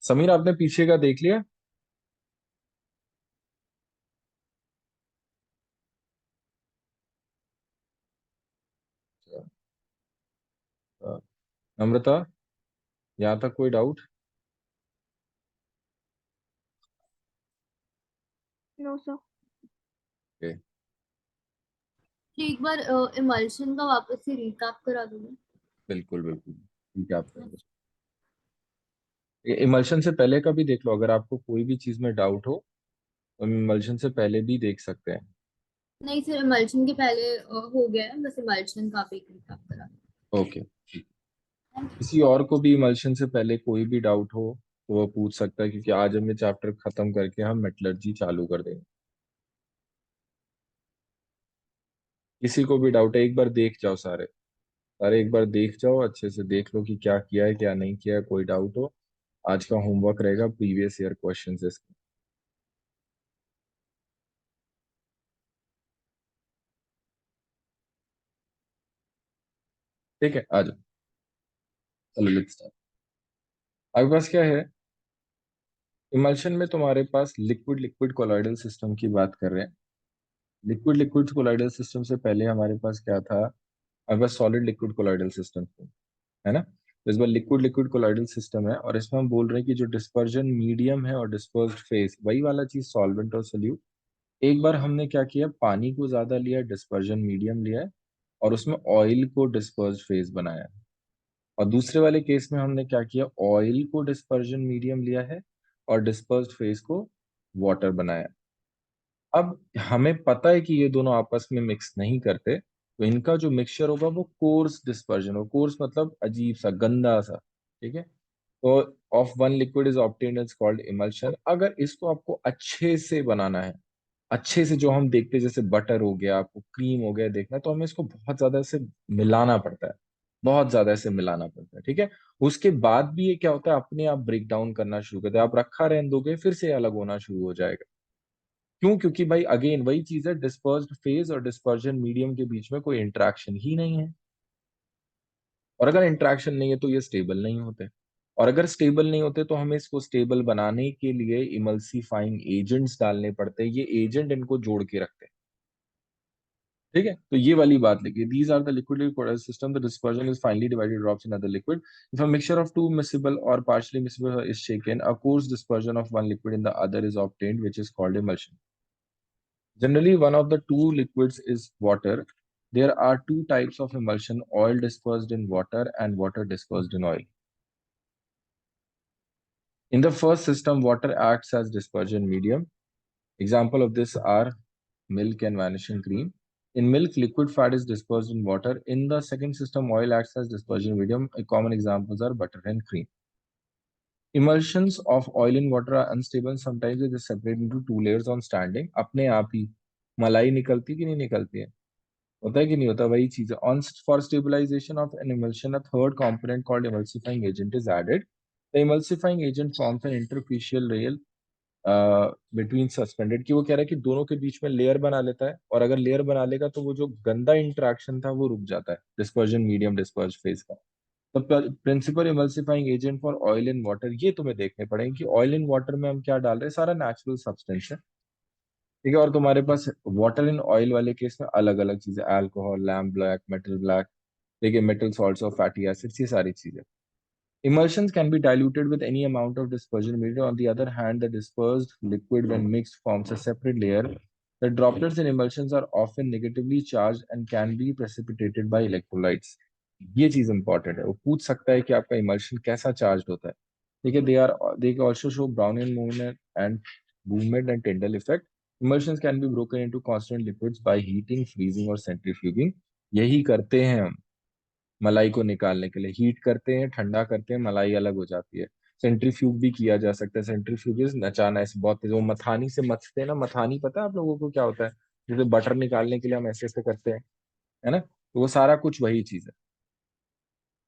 समीर, आपने पीछे का देख लिया? अ, नम्रता, यहाँ तक कोई डाउट? No sir. ओके। एक बार इमल्शन का वापस से रिकैप करा दूंगी। बिल्कुल बिल्कुल, ठीक है, आप कर लो। इमल्शन से पहले का भी देख लो, अगर आपको कोई भी चीज में डाउट हो तो हम इमल्शन से पहले भी देख सकते हैं। नहीं सर, इमल्शन के पहले हो गया है, बस इमल्शन का आप एक रिकैप करा ओके। दूंगी। किसी और को भी इमल्शन से पहले कोई भी डाउट हो तो वो पूछ सकता है, क्योंकि आज हम ये चैप्टर खत्म करके हम मेटलर्जी चालू कर देंगे। किसी को भी डाउट है, एक बार देख जाओ सारे। सारे एक बार देख जाओ, अच्छे से देख लो कि क्या किया है क्या नहीं किया है। कोई डाउट हो, आज का होमवर्क रहेगा प्रीवियस ईयर क्वेश्चंस इसके। ठीक है, आ जाओ। चलो लेट्स स्टार्ट। आपके पास क्या है? इमल्शन में तुम्हारे पास लिक्विड लिक्विड कोलॉइडल सिस्टम की बात कर रहे हैं। लिक्विड लिक्विड कोलॉइडल सिस्टम से पहले हमारे पास क्या था? हमारे पास सॉलिड लिक्विड कोलॉइडल सिस्टम था, है ना? तो इस बार लिक्विड लिक्विड कोलॉइडल सिस्टम है, और इसमें हम बोल रहे हैं कि जो डिस्पर्जन मीडियम है और डिस्पर्स्ड फेज, वही वाला चीज सॉल्वेंट और सोल्यूट। एक बार हमने क्या किया, पानी को ज्यादा लिया, डिस्पर्जन मीडियम लिया है, और उसमें ऑयल को डिस्पर्स्ड फेज बनाया है। और दूसरे वाले केस में हमने क्या किया, ऑयल को डिस्पर्जन मीडियम लिया है और डिस्पर्स्ड फेज को वाटर बनाया। अब हमें पता है कि ये दोनों आपस में मिक्स नहीं करते, तो इनका जो मिक्सचर होगा वो कोर्स डिस्पर्जन हो। कोर्स मतलब अजीब सा, गंदा सा। ठीक है। तो of one liquid is obtained is called emulsion. अगर इसको आपको अच्छे से बनाना है, अच्छे से, जो हम देखते हैं जैसे बटर हो गया, आपको क्रीम हो गया देखना है, तो हमें इसको बहुत ज्यादा से मिलाना पड़ता है। बहुत ज्यादा से मिलाना पड़ता है, ठीक है। उसके बाद भी ये क्या होता है, अपने आप ब्रेक डाउन करना शुरू करता है। आप रखा रहने दोगे फिर से ये अलग होना शुरू हो जाएगा। क्यों? क्योंकि भाई अगेन वही चीज है, डिस्पर्स्ड फेज और डिस्पर्जन मीडियम के बीच में कोई इंटरेक्शन ही नहीं है। और अगर इंटरेक्शन नहीं है तो ये स्टेबल नहीं होते। और अगर स्टेबल नहीं होते तो हमें इसको स्टेबल बनाने के लिए इमल्सीफाइंग एजेंट्स डालने पड़ते हैं। ये एजेंट इनको जोड़ के रखते हैं। ठीक है, तो ये वाली बात लिखिए, these are the liquid liquid system, the dispersion is finely divided drops in other liquid. If a mixture of two miscible और partially miscible is shaken, a coarse dispersion of one liquid in the other is obtained, which is called emulsion. Generally, one of the two liquids is water. There are two types of emulsion: oil dispersed in water and water dispersed in oil. In the first system, water acts as dispersion medium. Example of this are milk and vanishing cream. In milk, liquid fat is dispersed in water. In the second system, oil acts as dispersion medium. Common examples are butter and cream. Emulsions of oil in water are unstable. Sometimes it is separated into two layers on standing. अपने आप ही मलाई निकलती कि नहीं निकलती है? होता है कि नहीं होता? वही चीज है। On for stabilization of an emulsion, a third component called emulsifying agent is added. The emulsifying agent forms an interfacial rail between suspended, कि वो कह रहा है कि दोनों के बीच में लेयर बना लेता है, और अगर लेयर बना लेगा तो वो जो गंदा इंटरेक्शन था वो रुक जाता है, डिस्पर्जन मीडियम डिस्पर्ज फेज का। तो principal emulsifying agent for oil in water, ये तुम्हें देखने पड़ेंगे कि ऑयल इन वाटर में हम क्या डाल रहे हैं। सारा नेचुरल सब्सटेंस है, ठीक है। और तुम्हारे पास वाटर इन ऑयल वाले केस में अलग अलग चीजें, alcohol, lamp black, metal black, ठीक है, मेटल सॉल्ट्स और फैटी एसिड्स, ये सारी चीजें। Emulsions can be diluted with any amount of dispersion medium. On the other hand, the dispersed liquid, when mixed, forms a separate layer. The droplets in emulsions are often negatively charged and can be precipitated by electrolytes. ये चीज important है, वो पूछ सकता है कि आपका emulsion कैसा चार्ज होता है। ठीक है, they also show brown movement and Tyndall effect. Emulsions can be broken into constant liquids by heating, freezing और centrifuging. यही करते हैं हम मलाई को निकालने के लिए। हीट करते हैं, ठंडा करते हैं, मलाई अलग हो जाती है। सेंट्रीफ्यूग भी किया जा सकता है। सेंट्रीफ्यूज नचाना, ऐसे बहुत तेज, वो मथानी से मथते हैं ना। मथानी पता है आप लोगों को क्या होता है? जैसे बटर निकालने के लिए हम ऐसे ऐसे करते हैं, है ना? तो वो सारा कुछ वही चीज है।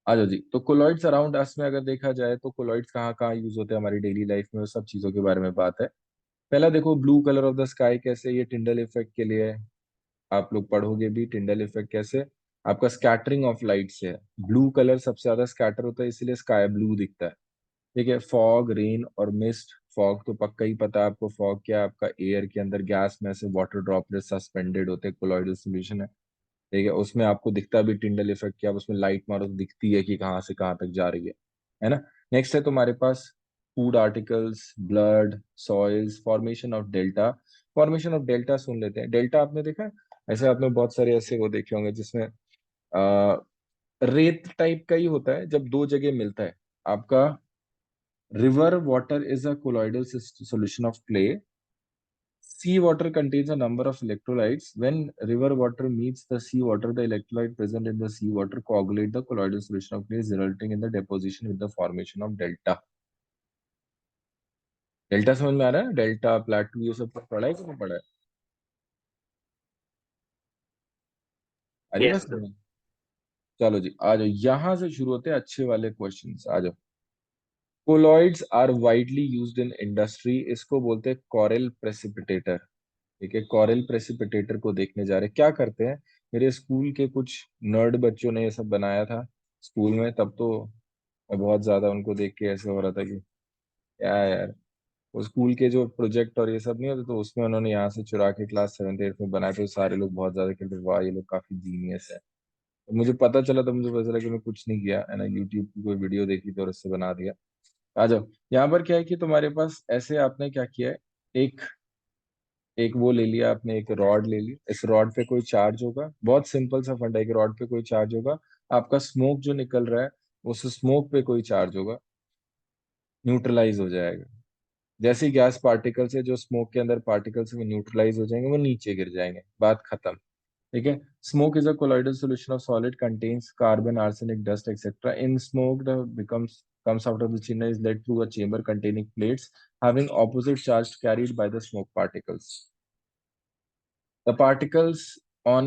आ जाओ जी। तो कोलॉइड्स अराउंड अस में अगर देखा जाए तो कोलॉइड्स कहाँ कहाँ यूज होते हैं हमारी डेली लाइफ में, वो सब चीजों के बारे में बात है। पहला देखो, blue colour of the sky कैसे, ये टिंडल इफेक्ट के लिए है। आप लोग पढ़ोगे भी टिंडल इफेक्ट कैसे, आपका स्कैटरिंग ऑफ लाइट से है। ब्लू कलर सबसे ज्यादा स्कैटर होता है, इसलिए स्काई ब्लू दिखता है। ठीक है, फॉग, रेन और मिस्ट। फॉग तो पक्का ही पता है आपको, फॉग क्या है, आपका एयर के अंदर गैस में से वाटर ड्रॉपलेट सस्पेंडेड होते हैं, कोलॉइडल सॉल्यूशन है। ठीक है, उसमें आपको दिखता भी टिंडल इफेक्ट, क्या उसमें लाइट मारो तो दिखती है कि कहाँ से कहाँ तक जा रही है ना। नेक्स्ट है तुम्हारे पास food articles, blood, soils, formation of delta. Formation of delta सुन लेते हैं। डेल्टा आपने देखा है? ऐसे आपने बहुत सारे ऐसे वो देखे होंगे जिसमें रेत टाइप का ही होता है, जब दो जगह मिलता है आपका। River water is a colloidal solution of clay. Sea water contains a number of electrolytes. When river water meets the sea water, the electrolyte present in the sea water coagulate the colloidal solution of clay, resulting in the deposition with the formation of delta. Delta समझ में आ रहा है? Delta, प्लेटू, ये सब पढ़ा है कि नहीं पढ़ा है? आ रही Yes, बस sir. में? चलो जी, आ जाओ, यहां से शुरू होते हैं अच्छे वाले क्वेश्चंस। आ जाओ। Colloids are widely used in industry. इसको बोलते हैं कॉरल प्रेसिपिटेटर। ठीक है, कॉरल प्रेसिपिटेटर को देखने जा रहे हैं। क्या करते हैं, मेरे स्कूल के कुछ नर्ड बच्चों ने ये सब बनाया था स्कूल में, तब तो मैं बहुत ज्यादा उनको देख के ऐसे हो रहा था कि क्या है यार। वो स्कूल के जो प्रोजेक्ट और ये सब नहीं होते, तो उसमें उन्होंने यहाँ से चुरा के क्लास 7th 8th में बनाए, तो सारे लोग बहुत ज्यादा कहते वाह ये लोग काफी जीनियस है। तो मुझे पता चला, तो मुझे पता चला कि मैं कुछ नहीं किया है ना, यूट्यूब की कोई वीडियो देखी तो और उससे बना दिया। आ जाओ। यहाँ पर क्या है कि तुम्हारे पास ऐसे आपने क्या किया है, एक एक वो ले लिया आपने, एक रॉड ले ली। इस रॉड पे कोई चार्ज होगा, बहुत सिंपल सा फंडा है कि रॉड पे कोई चार्ज होगा, आपका स्मोक जो निकल रहा है उस स्मोक पे कोई चार्ज होगा, न्यूट्रलाइज हो जाएगा। जैसे ही गैस पार्टिकल्स है, जो स्मोक के अंदर पार्टिकल्स वो न्यूट्रलाइज हो जाएंगे, वो नीचे गिर जाएंगे, बात खत्म। ठीक है। Smoke is a colloidal solution of solid contains carbon, arsenic, dust etcetera. In smoke the becomes comes out of the chimney is led through a chamber containing plates having opposite charge carried by the smoke particles. The particles, on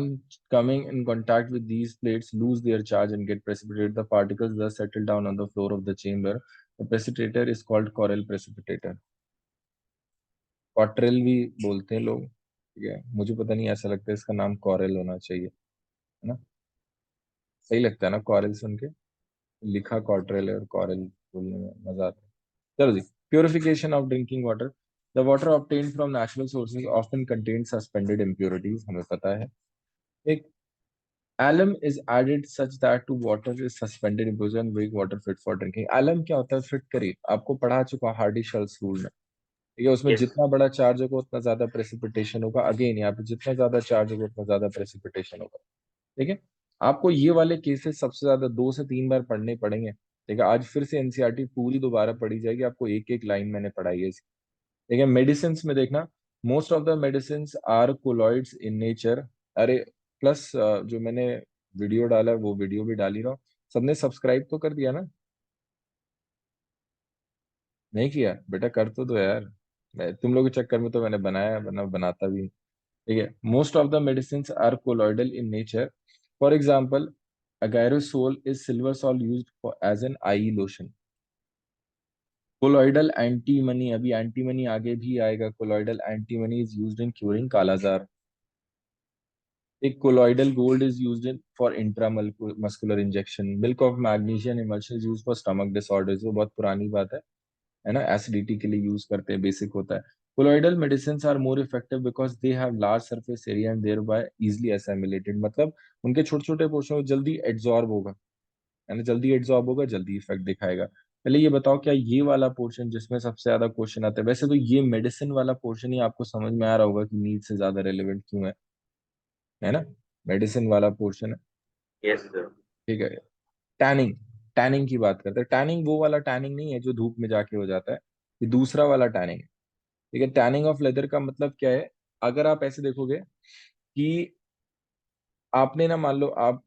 coming in contact with these plates, lose their charge and get precipitated. The particles thus settle down on the floor of the chamber. The precipitator is called Corel precipitator. Cottrell भी बोलते हैं लोग। ठीक है, मुझे पता नहीं, ऐसा लगता है इसका नाम कॉरेल होना चाहिए, है ना? सही लगता है ना कॉरेल सुन के? लिखा कॉटरेल है और कॉरेल बोलने में मजा आता है। चलो जी। Purification of drinking water. The water obtained from natural sources often contain suspended impurities, हमें पता है। एक alum is added such that to water is suspended in position and make water fit for drinking. alum क्या होता है? Fit करिए, आपको पढ़ा चुका हार्डी शेल्स रूल में। ठीक है, उसमें Yes. जितना बड़ा चार्ज होगा उतना ज्यादा प्रेसिपिटेशन होगा। अगेन यहाँ पे जितना ज्यादा चार्ज होगा उतना ज्यादा प्रेसिपिटेशन होगा। ठीक है, आपको ये वाले केसेस सबसे ज्यादा 2 से 3 बार पढ़ने पड़ेंगे। ठीक है, आज फिर से एनसीईआरटी पूरी दोबारा पढ़ी जाएगी, आपको एक एक लाइन मैंने पढ़ाई है इसकी। ठीक है, मेडिसिन में देखना, most of the medicine are colloids in nature. अरे प्लस जो मैंने वीडियो डाला है वो वीडियो भी डाल ही रहा हूँ। सबने सब्सक्राइब तो कर दिया ना? नहीं किया बेटा, कर तो दो यार। तुम लोगों के चक्कर में तो मैंने बनाया, वरना बनाता भी नहीं। ठीक है, most of the medicine are colloidal in nature. For example, argyrol is silver sol used for as an eye lotion. Colloidal antimony, अभी एंटीमनी आगे भी आएगा। Colloidal antimony is used in curing kala-azar. एक colloidal gold is used in for intramuscular injection. Milk of magnesium emulsion is used for stomach disorders, वो बहुत पुरानी बात है ना, एसिडिटी के लिए यूज करते हैं, बेसिक होता है। Colloidal medicine are more effective because they have large surface area and thereby easily assimilated. मतलब उनके छोटे छोटे पोर्शन को जल्दी एड्सॉर्ब होगा, है ना, जल्दी एड्सॉर्ब होगा, जल्दी इफेक्ट दिखाएगा। पहले ये बताओ, क्या ये वाला पोर्शन जिसमें सबसे ज्यादा क्वेश्चन आते हैं, वैसे तो ये मेडिसिन वाला पोर्शन ही आपको समझ में आ रहा होगा कि नीड से ज्यादा रेलेवेंट क्यों है ना? मेडिसिन वाला पोर्शन है। Yes, sir. ठीक है। टैनिंग, टैनिंग की बात करते हैं। टैनिंग वो वाला टैनिंग नहीं है जो धूप में जाके हो जाता है, ये दूसरा वाला टैनिंग है। ठीक है, टैनिंग ऑफ लेदर का मतलब क्या है? अगर आप ऐसे देखोगे कि आपने ना, मान लो आप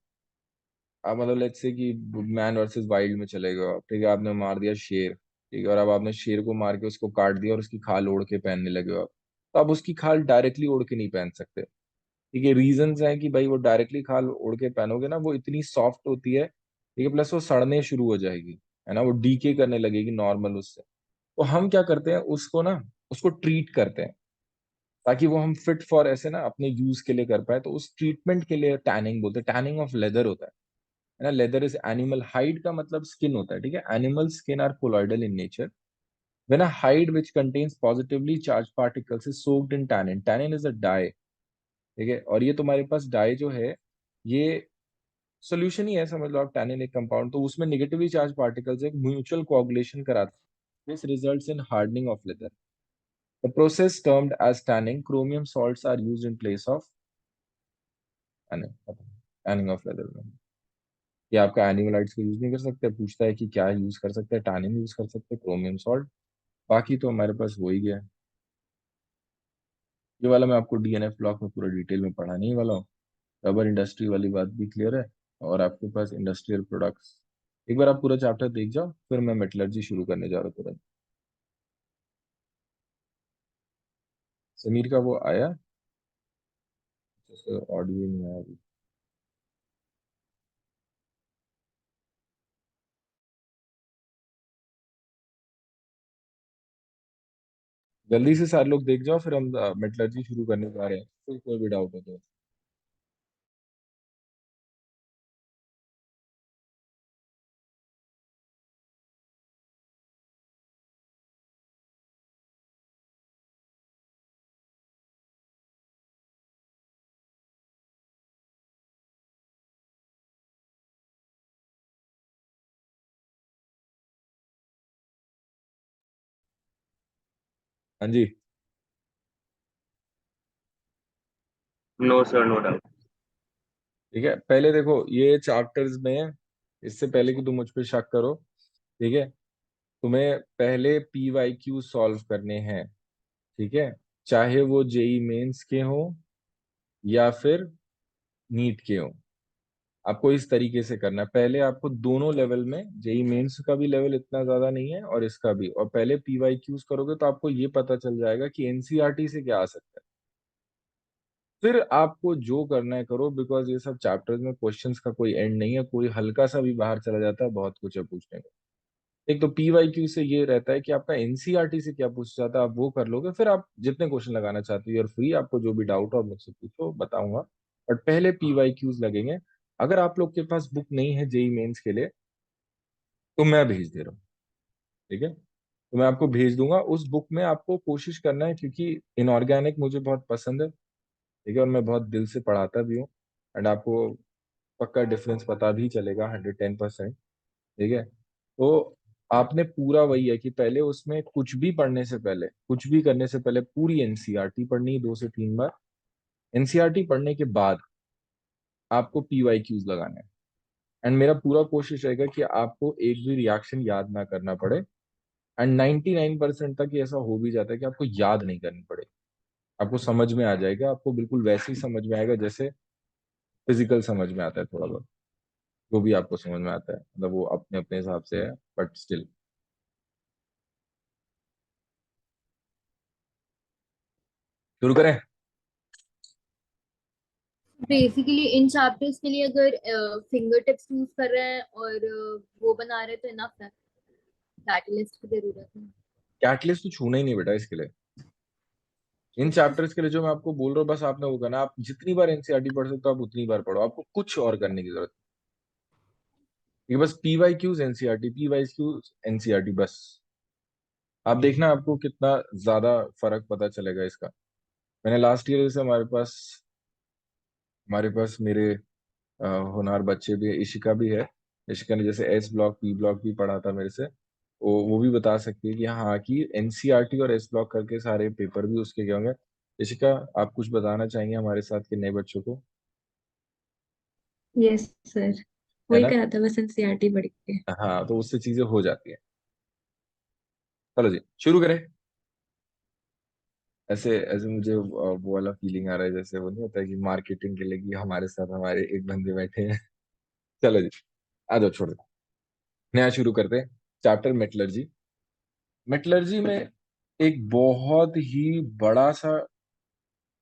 मतलब लेट्स से कि मैन वर्सेस वाइल्ड में चले गए आप। ठीक है, आपने मार दिया शेर। ठीक है, और अब आपने शेर को मार के उसको काट दिया और उसकी खाल ओढ़ के पहनने लगे हो आप। तो आप उसकी खाल डायरेक्टली ओढ़ के नहीं पहन सकते। ठीक है, रीजंस हैं कि भाई वो डायरेक्टली खाल ओढ़ के पहनोगे ना, वो इतनी सॉफ्ट होती है। ठीक है, प्लस वो सड़ने शुरू हो जाएगी, है ना, वो डीके करने लगेगी नॉर्मल उससे। तो हम क्या करते हैं उसको ना, उसको ट्रीट करते हैं ताकि वो हम फिट फॉर ऐसे ना अपने यूज के लिए कर पाए। तो उस ट्रीटमेंट के लिए टैनिंग बोलते हैं, टैनिंग ऑफ लेदर होता है। है ना। लेदर इज एनिमल, हाइड का मतलब स्किन होता है, ठीक है। Animal skin are colloidal in nature. When a hide which contains positively charge particles is soaked in tannin, tannin is a dye, ठीक है। और ये तुम्हारे पास डाई जो है, ये सोल्यूशन ही है, समझ लो आप। टैनिन एक कंपाउंड, तो उसमें नेगेटिवली चार्ज पार्टिकल्स एक म्यूचुअल कोagulation कराते हैं। This results in hardening of leather. The process termed as tanning, chromium salts are used in place of tanning of leather में। ये आपका एनिमलाइट्स को यूज नहीं कर सकते, पूछता है कि क्या यूज कर सकते हैं, टैनिन यूज कर सकते हैं, क्रोमियम सॉल्ट। बाकी तो हमारे पास हो ही गया। ये वाला मैं आपको डीएनएफ ब्लॉक में पूरा डिटेल में पढ़ाने ही वाला हूँ। रबर इंडस्ट्री वाली बात भी क्लियर है। और आपके पास इंडस्ट्रियल प्रोडक्ट्स, एक बार आप पूरा चैप्टर देख जाओ, फिर मैं मेटलर्जी शुरू करने जा रहा हूँ तुरंत। समीर का वो आया, ऑडियो नहीं आया अभी। जल्दी से सारे लोग देख जाओ, फिर हम मेटलर्जी शुरू करने जा रहे हैं, फिर कोई भी डाउट हो तो। हाँ जी। No sir, no doubt. ठीक है, पहले देखो ये चैप्टर्स में, इससे पहले कि तुम मुझ पे शक करो, ठीक है, तुम्हें पहले पी वाई क्यू सॉल्व करने हैं, ठीक है। चाहे वो जेई मेंस के हो या फिर नीट के हो, आपको इस तरीके से करना है। पहले आपको दोनों लेवल में, जेई मेंस का भी लेवल इतना ज्यादा नहीं है और इसका भी, और पहले पी वाई क्यूज करोगे तो आपको ये पता चल जाएगा कि एनसीईआरटी से क्या आ सकता है। फिर आपको जो करना है करो, बिकॉज ये सब चैप्टर्स में क्वेश्चंस का कोई एंड नहीं है, कोई हल्का सा भी बाहर चला जाता है, बहुत कुछ है पूछने को। एक तो पी वाई क्यू से ये रहता है कि आपका एनसीईआरटी से क्या पूछा जाता है, आप वो कर लोगे, फिर आप जितने क्वेश्चन लगाना चाहते हो, और फ्री, आपको जो भी डाउट हो आप मुझसे पूछो, बताऊंगा। बट पहले पी वाई क्यूज लगेंगे। अगर आप लोग के पास बुक नहीं है जेई मेंस के लिए, तो मैं भेज दे रहा हूँ, ठीक है। तो मैं आपको भेज दूंगा, उस बुक में आपको कोशिश करना है, क्योंकि इनऑर्गेनिक मुझे बहुत पसंद है, ठीक है, और मैं बहुत दिल से पढ़ाता भी हूँ। एंड आपको पक्का डिफरेंस पता भी चलेगा, 110%, ठीक है। तो आपने पूरा वही है कि पहले उसमें कुछ भी पढ़ने से पहले, कुछ भी करने से पहले पूरी एनसीईआरटी पढ़नी है 2 से 3 बार। एनसीईआरटी पढ़ने के बाद आपको पीवाई क्यूज लगाना है। एंड मेरा पूरा कोशिश रहेगा कि आपको एक भी रिएक्शन याद ना करना पड़े। एंड 99% तक ये ऐसा हो भी जाता है कि आपको याद नहीं करनी पड़े, आपको समझ में आ जाएगा, आपको बिल्कुल वैसे ही समझ में आएगा जैसे फिजिकल समझ में आता है थोड़ा बहुत। जो भी आपको समझ में आता है, मतलब वो अपने अपने हिसाब से है, बट स्टिल। शुरू करें। बेसिकली इन चैप्टर्स के लिए अगर फिंगर टिप्स यूज कर रहे हैं और वो बना रहे हैं तो इनफ है, कैटलिस्ट की जरूरत है। कैटलिस्ट तो छूना ही नहीं बेटा इसके लिए। इन चैप्टर्स के लिए जो मैं आपको बोल रहा हूँ, बस आपने वो करना, आप जितनी बार एनसीईआरटी पढ़ सकते हो आप उतनी बार पढ़ो, आपको कुछ और करने की जरूरत नहीं। ये बस P Y Qs NCERT, P Y Qs NCERT, बस। आप देखना आपको कितना ज्यादा फर्क पता चलेगा इसका। मैंने लास्ट ईयर से, हमारे पास मेरे होनहार बच्चे भी है, इशिका भी है। इशिका ने जैसे एस ब्लॉक पी ब्लॉक भी पढ़ा था मेरे से, वो भी बता सकती है कि हाँ, कि एनसीईआरटी और एस ब्लॉक करके सारे पेपर भी उसके क्या होंगे। इशिका, आप कुछ बताना चाहेंगे हमारे साथ के नए बच्चों को? यस सर, है वही ना। करा था बस एनसीईआरटी पढ़ के। हाँ, तो उससे चीजें हो जाती है। चलो जी, शुरू करें। ऐसे ऐसे मुझे वो वाला फीलिंग आ रहा है, जैसे वो नहीं होता है कि मार्केटिंग के लिए कि हमारे साथ हमारे एक बंदे बैठे हैं। चलो जी, आ जाओ, छोड़ दो, नया शुरू करते हैं। Chapter metallurgy. मेटलर्जी में एक बहुत ही बड़ा सा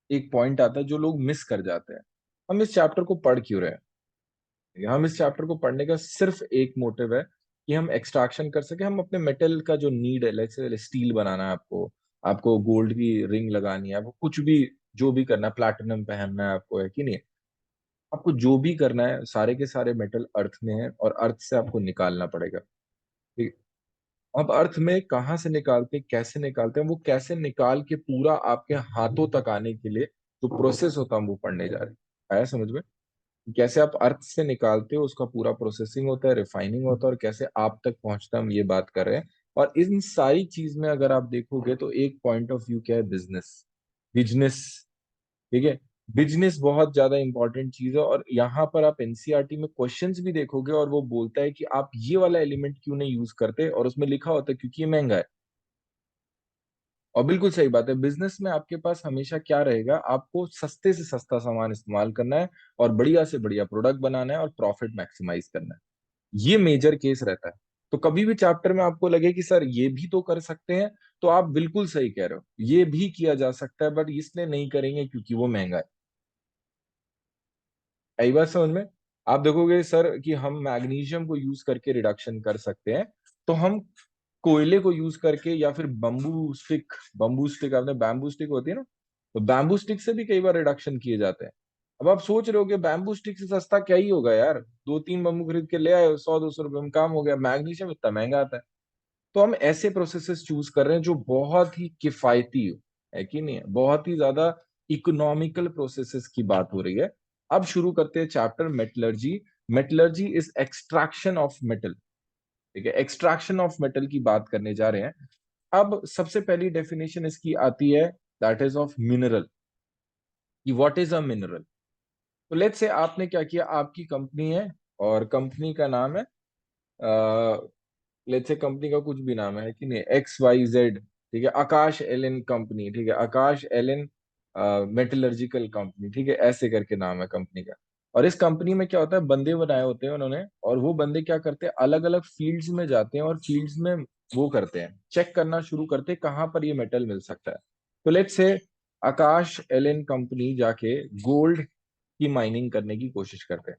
एक पॉइंट आता है जो लोग मिस कर जाते हैं। हम इस चैप्टर को पढ़ क्यों रहे हैं? हम इस चैप्टर को पढ़ने का सिर्फ एक मोटिव है कि हम एक्सट्रैक्शन कर सके, हम अपने मेटल का जो नीड है, जैसे स्टील बनाना है आपको, आपको गोल्ड की रिंग लगानी है, आपको कुछ भी जो भी करना है, प्लैटिनम पहनना है आपको, है कि नहीं। आपको जो भी करना है, सारे के सारे मेटल अर्थ में है और अर्थ से आपको निकालना पड़ेगा। ठीक है? अब अर्थ में कहाँ से निकालते हैं, कैसे निकालते हैं, वो कैसे निकाल के पूरा आपके हाथों तक आने के लिए जो प्रोसेस होता है हम वो पढ़ने जा रहे हैं। आया समझ में? कैसे आप अर्थ से निकालते हो, उसका पूरा प्रोसेसिंग होता है, रिफाइनिंग होता है, और कैसे आप तक पहुंचता है, हम ये बात कर रहे हैं। और इन सारी चीज में अगर आप देखोगे तो एक पॉइंट ऑफ व्यू क्या है, बिजनेस। बिजनेस, ठीक है। बिजनेस बहुत ज्यादा इंपॉर्टेंट चीज है, और यहाँ पर आप एनसीईआरटी में क्वेश्चंस भी देखोगे और वो बोलता है कि आप ये वाला एलिमेंट क्यों नहीं यूज करते, और उसमें लिखा होता है क्योंकि ये महंगा है। और बिल्कुल सही बात है, बिजनेस में आपके पास हमेशा क्या रहेगा, आपको सस्ते से सस्ता सामान इस्तेमाल करना है और बढ़िया से बढ़िया प्रोडक्ट बनाना है और प्रॉफिट मैक्सिमाइज करना है। ये मेजर केस रहता है। तो कभी भी चैप्टर में आपको लगे कि सर ये भी तो कर सकते हैं, तो आप बिल्कुल सही कह रहे हो, ये भी किया जा सकता है, बट इसलिए नहीं करेंगे क्योंकि वो महंगा है। आई बात समझ में? आप देखोगे सर कि हम मैग्नीशियम को यूज करके रिडक्शन कर सकते हैं, तो हम कोयले को यूज करके या फिर बम्बू स्टिक, आपने बैम्बू स्टिक होती है ना, तो बैम्बू स्टिक से भी कई बार रिडक्शन किए जाते हैं। अब आप सोच रहे हो कि बैम्बू स्टिक से सस्ता क्या ही होगा यार, 2-3 बम्बू खरीद के ले आए, 100-200 रुपए में काम हो गया। मैग्नीशियम इतना महंगा आता है। तो हम ऐसे प्रोसेसेस चूज कर रहे हैं जो बहुत ही किफायती हो, है कि नहीं है, बहुत ही ज्यादा इकोनॉमिकल प्रोसेसेस की बात हो रही है। अब शुरू करते हैं chapter metallurgy. Metallurgy is extraction of metal. ठीक है, एक्सट्रैक्शन ऑफ मेटल की बात करने जा रहे हैं। अब सबसे पहली डेफिनेशन इसकी आती है, दैट इज ऑफ मिनरल, कि व्हाट इज अ मिनरल। तो लेट्स से आपने क्या किया, आपकी कंपनी है और कंपनी का नाम है, लेट्स से कंपनी का कुछ भी नाम है कि नहीं, XYZ, ठीक है, आकाश एलन कंपनी, ठीक है, आकाश एलन मेटलर्जिकल कंपनी, ठीक है, ऐसे करके नाम है कंपनी का। और इस कंपनी में क्या होता है, बंदे बनाए होते हैं उन्होंने, और वो बंदे क्या करते हैं, अलग अलग फील्ड्स में जाते हैं और फील्ड्स में वो करते हैं, चेक करना शुरू करते हैं कहाँ पर ये मेटल मिल सकता है। तो let's say Aakash Allen company जाके गोल्ड की माइनिंग करने की कोशिश करते हैं।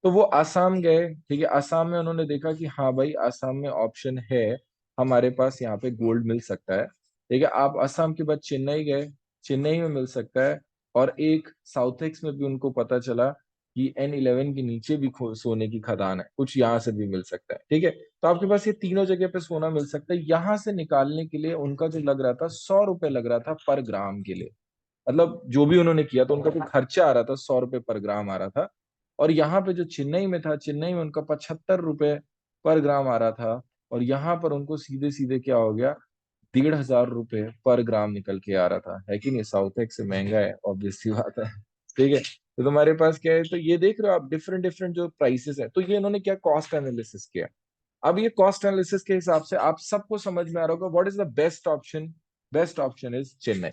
तो वो आसाम गए, ठीक है, आसाम में उन्होंने देखा कि हाँ भाई, आसाम में ऑप्शन है, हमारे पास यहाँ पे गोल्ड मिल सकता है। ठीक है, आप आसाम के बाद चेन्नई गए, चेन्नई में मिल सकता है। और एक साउथ एक्स में भी उनको पता चला कि N11 के नीचे भी सोने की खदान है, कुछ यहाँ से भी मिल सकता है। ठीक है, तो आपके पास ये तीनों जगह पे सोना मिल सकता है। यहाँ से निकालने के लिए उनका जो लग रहा था, 100 रुपए लग रहा था पर ग्राम के लिए। मतलब जो भी उन्होंने किया, तो उनका जो खर्चा आ रहा था, 100 रुपए पर ग्राम आ रहा था। और यहाँ पे जो चेन्नई में था, चेन्नई में उनका 75 रुपए पर ग्राम आ रहा था। और यहाँ पर उनको सीधे सीधे क्या हो गया, 1,500 रुपए पर ग्राम निकल के आ रहा था, है कि नहीं। साउथ एक्स से महंगा है, ऑब्वियस सी बात है। ठीक है, तो तुम्हारे पास क्या है, तो ये देख रहे हो आप, डिफरेंट डिफरेंट जो प्राइसेस है। तो ये इन्होंने क्या, कॉस्ट एनालिसिस किया। अब ये कॉस्ट एनालिसिस के हिसाब से आप सबको समझ में आ रहा होगा, what is the best option. Best option is Chennai.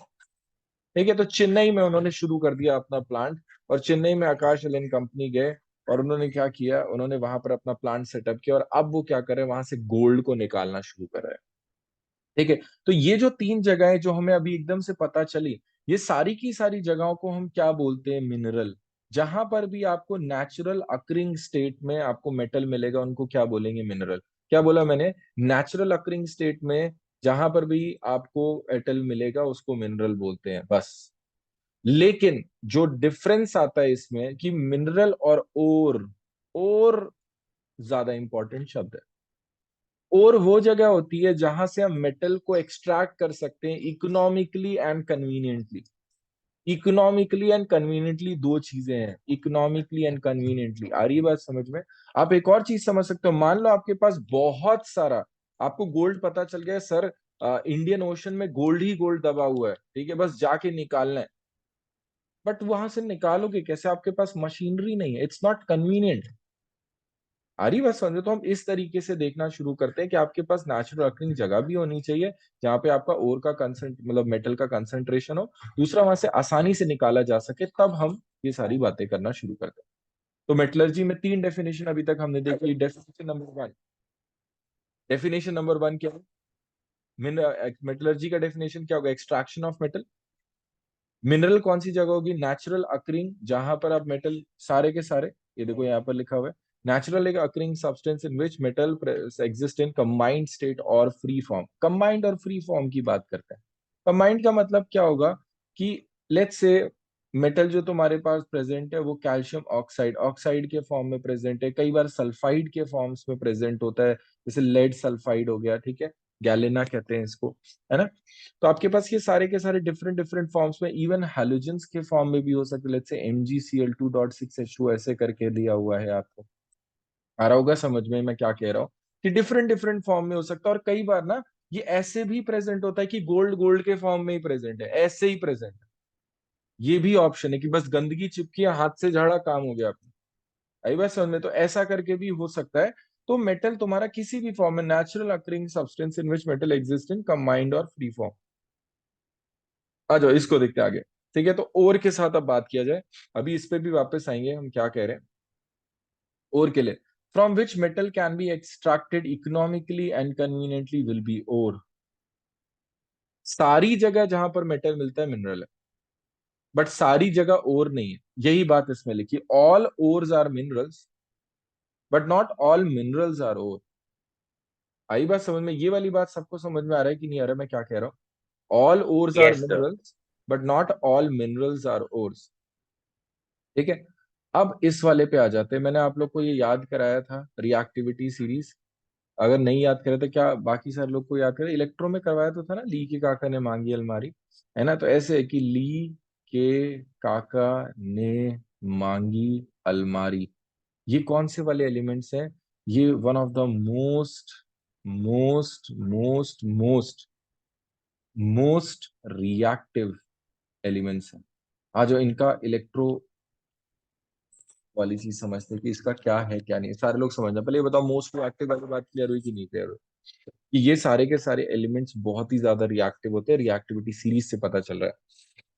ठीक है, तो चेन्नई में उन्होंने शुरू कर दिया अपना प्लांट। और चेन्नई में आकाश एलन कंपनी गए, और उन्होंने क्या किया, उन्होंने वहां पर अपना प्लांट सेटअप किया, और अब वो क्या कर रहे हैं, वहां से गोल्ड को निकालना शुरू कर रहे हैं। ठीक है, तो ये जो 3 जगहें जो हमें अभी एकदम से पता चली, ये सारी की सारी जगहों को हम क्या बोलते हैं, मिनरल। जहां पर भी आपको नेचुरल अकरिंग स्टेट में आपको मेटल मिलेगा, उनको क्या बोलेंगे, मिनरल। क्या बोला मैंने, नेचुरल अकरिंग स्टेट में जहां पर भी आपको मेटल मिलेगा उसको मिनरल बोलते हैं, बस। लेकिन जो डिफरेंस आता है इसमें कि मिनरल और ज्यादा इंपॉर्टेंट शब्द है। और वो जगह होती है जहां से हम मेटल को एक्सट्रैक्ट कर सकते हैं economically and conveniently. Economically and conveniently दो चीजें हैं, इकोनॉमिकली एंड कन्वीनियंटली। आ रही है बात समझ में? आप एक और चीज समझ सकते हो, मान लो आपके पास बहुत सारा, आपको गोल्ड पता चल गया सर, इंडियन ओशन में गोल्ड ही गोल्ड दबा हुआ है, ठीक है, बस जाके निकालना है। बट वहां से निकालोगे कैसे, आपके पास मशीनरी नहीं है, इट्स नॉट कन्वीनियंट। आ रही बात समझो? तो हम इस तरीके से देखना शुरू करते हैं कि आपके पास नेचुरल अकरिंग जगह भी होनी चाहिए, जहाँ पे आपका ओर का कंसेंट मतलब मेटल का कंसंट्रेशन हो, दूसरा वहां से आसानी से निकाला जा सके, तब हम ये सारी बातें करना शुरू करते हैं। तो मेटलर्जी में 3 डेफिनेशन अभी तक हमने देखी। डेफिनेशन नंबर 1 क्या है, मेटलर्जी का डेफिनेशन क्या होगा, एक्सट्रैक्शन ऑफ मेटल। मिनरल कौन सी जगह होगी, नेचुरल अकरिंग, जहां पर आप मेटल सारे के सारे, ये देखो यहाँ पर लिखा हुआ है, नेचुरल एक occurring substance in which metal exist in combined state और फ्री फॉर्म। कंबाइंड और फ्री फॉर्म की बात करते हैं। कंबाइंड का मतलब क्या होगा कि लेट्स से मेटल जो तुम्हारे पास प्रेजेंट है वो कैल्शियम ऑक्साइड ऑक्साइड के फॉर्म में प्रेजेंट है, कई बार सल्फाइड के फॉर्म्स में प्रेजेंट होता है, जैसे लेड सल्फाइड हो गया, ठीक है, गैलेना कहते हैं इसको, है ना। तो आपके पास ये सारे के सारे डिफरेंट डिफरेंट फॉर्म्स में, इवन हैलोजेंस के फॉर्म में भी हो सकते हैं, लेट्स से MgCl2.6H2 ऐसे करके दिया हुआ है आपको, आ रहा होगा समझ में मैं क्या कह रहा हूँ, कि डिफरेंट डिफरेंट फॉर्म में हो सकता है। और कई बार ना ये ऐसे भी प्रेजेंट होता है कि गोल्ड गोल्ड के फॉर्म में ही प्रेजेंट है, ऐसे ही प्रेजेंट है, ये भी ऑप्शन है कि बस गंदगी चिपकी है, हाथ से झाड़ा, काम हो गया आपका। आई बात समझ में, तो ऐसा करके भी हो सकता है। तो मेटल तुम्हारा किसी भी फॉर्म में, natural occurring substance in which metal exist in combined और फ्री फॉर्म। आ जाओ इसको देखते हैं आगे, ठीक है। तो और के साथ अब बात किया जाए, अभी इस पे भी वापस आएंगे हम क्या कह रहे हैं। और के लिए, from which metal can be extracted economically and conveniently will be ore. सारी जगह जहां पर मेटल मिलता है मिनरल है, बट सारी जगह ओर नहीं है, यही बात इसमें लिखी, all ores are minerals but not all minerals are ore. आई बात समझ में, ये वाली बात सबको समझ में आ रहा है कि नहीं आ रहा है मैं क्या कह रहा हूँ। All ores are Yes, sir. Minerals but not all minerals are ores, ठीक है। अब इस वाले पे आ जाते हैं, मैंने आप लोग को ये याद कराया था रिएक्टिविटी सीरीज, अगर नहीं याद करे तो क्या बाकी सारे लोग को याद करे, इलेक्ट्रो में करवाया तो था ना, ली के काका ने मांगी अलमारी, है ना। तो ऐसे है कि ली के काका ने मांगी अलमारी, ये कौन से वाले एलिमेंट्स हैं, ये one of the most most most most most reactive elements हैं। आज जो इनका इलेक्ट्रो वाली चीज समझते हैं कि इसका क्या है क्या नहीं, सारे लोग समझना, पहले ये बताओ मोस्ट रिएक्टिव वाली बात क्लियर हुई कि नहीं क्लियर हुई, कि ये सारे के सारे एलिमेंट्स बहुत ही ज्यादा रिएक्टिव होते हैं, रिएक्टिविटी सीरीज से पता चल रहा है।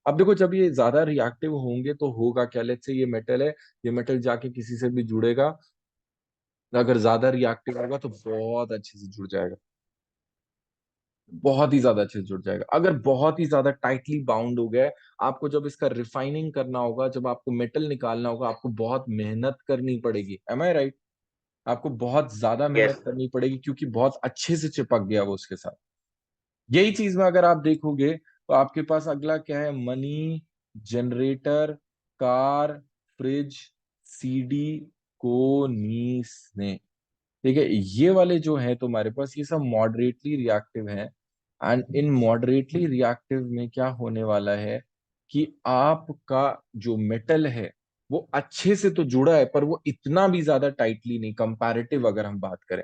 अब देखो जब ये ज्यादा रिएक्टिव होंगे तो होगा क्या, लेट्स से ये मेटल है, ये मेटल जाके किसी से भी जुड़ेगा, अगर ज्यादा रिएक्टिव होगा तो बहुत अच्छे से जुड़ जाएगा, बहुत ही ज्यादा अच्छे से जुड़ जाएगा। अगर बहुत ही ज्यादा टाइटली बाउंड हो गया है, आपको जब इसका रिफाइनिंग करना होगा, जब आपको मेटल निकालना होगा, आपको बहुत मेहनत करनी पड़ेगी, एम आई राइट, आपको बहुत ज्यादा Yes, मेहनत sir. करनी पड़ेगी क्योंकि बहुत अच्छे से चिपक गया वो उसके साथ। यही चीज में अगर आप देखोगे तो आपके पास अगला क्या है, money, generator, car, fridge, CD, को नीस ने, ठीक है, ये वाले जो है तुम्हारे पास ये सब मॉडरेटली रिएक्टिव हैं। एंड इन मॉडरेटली रिएक्टिव में क्या होने वाला है कि आपका जो मेटल है वो अच्छे से तो जुड़ा है, पर वो इतना भी ज्यादा टाइटली नहीं, कंपैरेटिव अगर हम बात करें।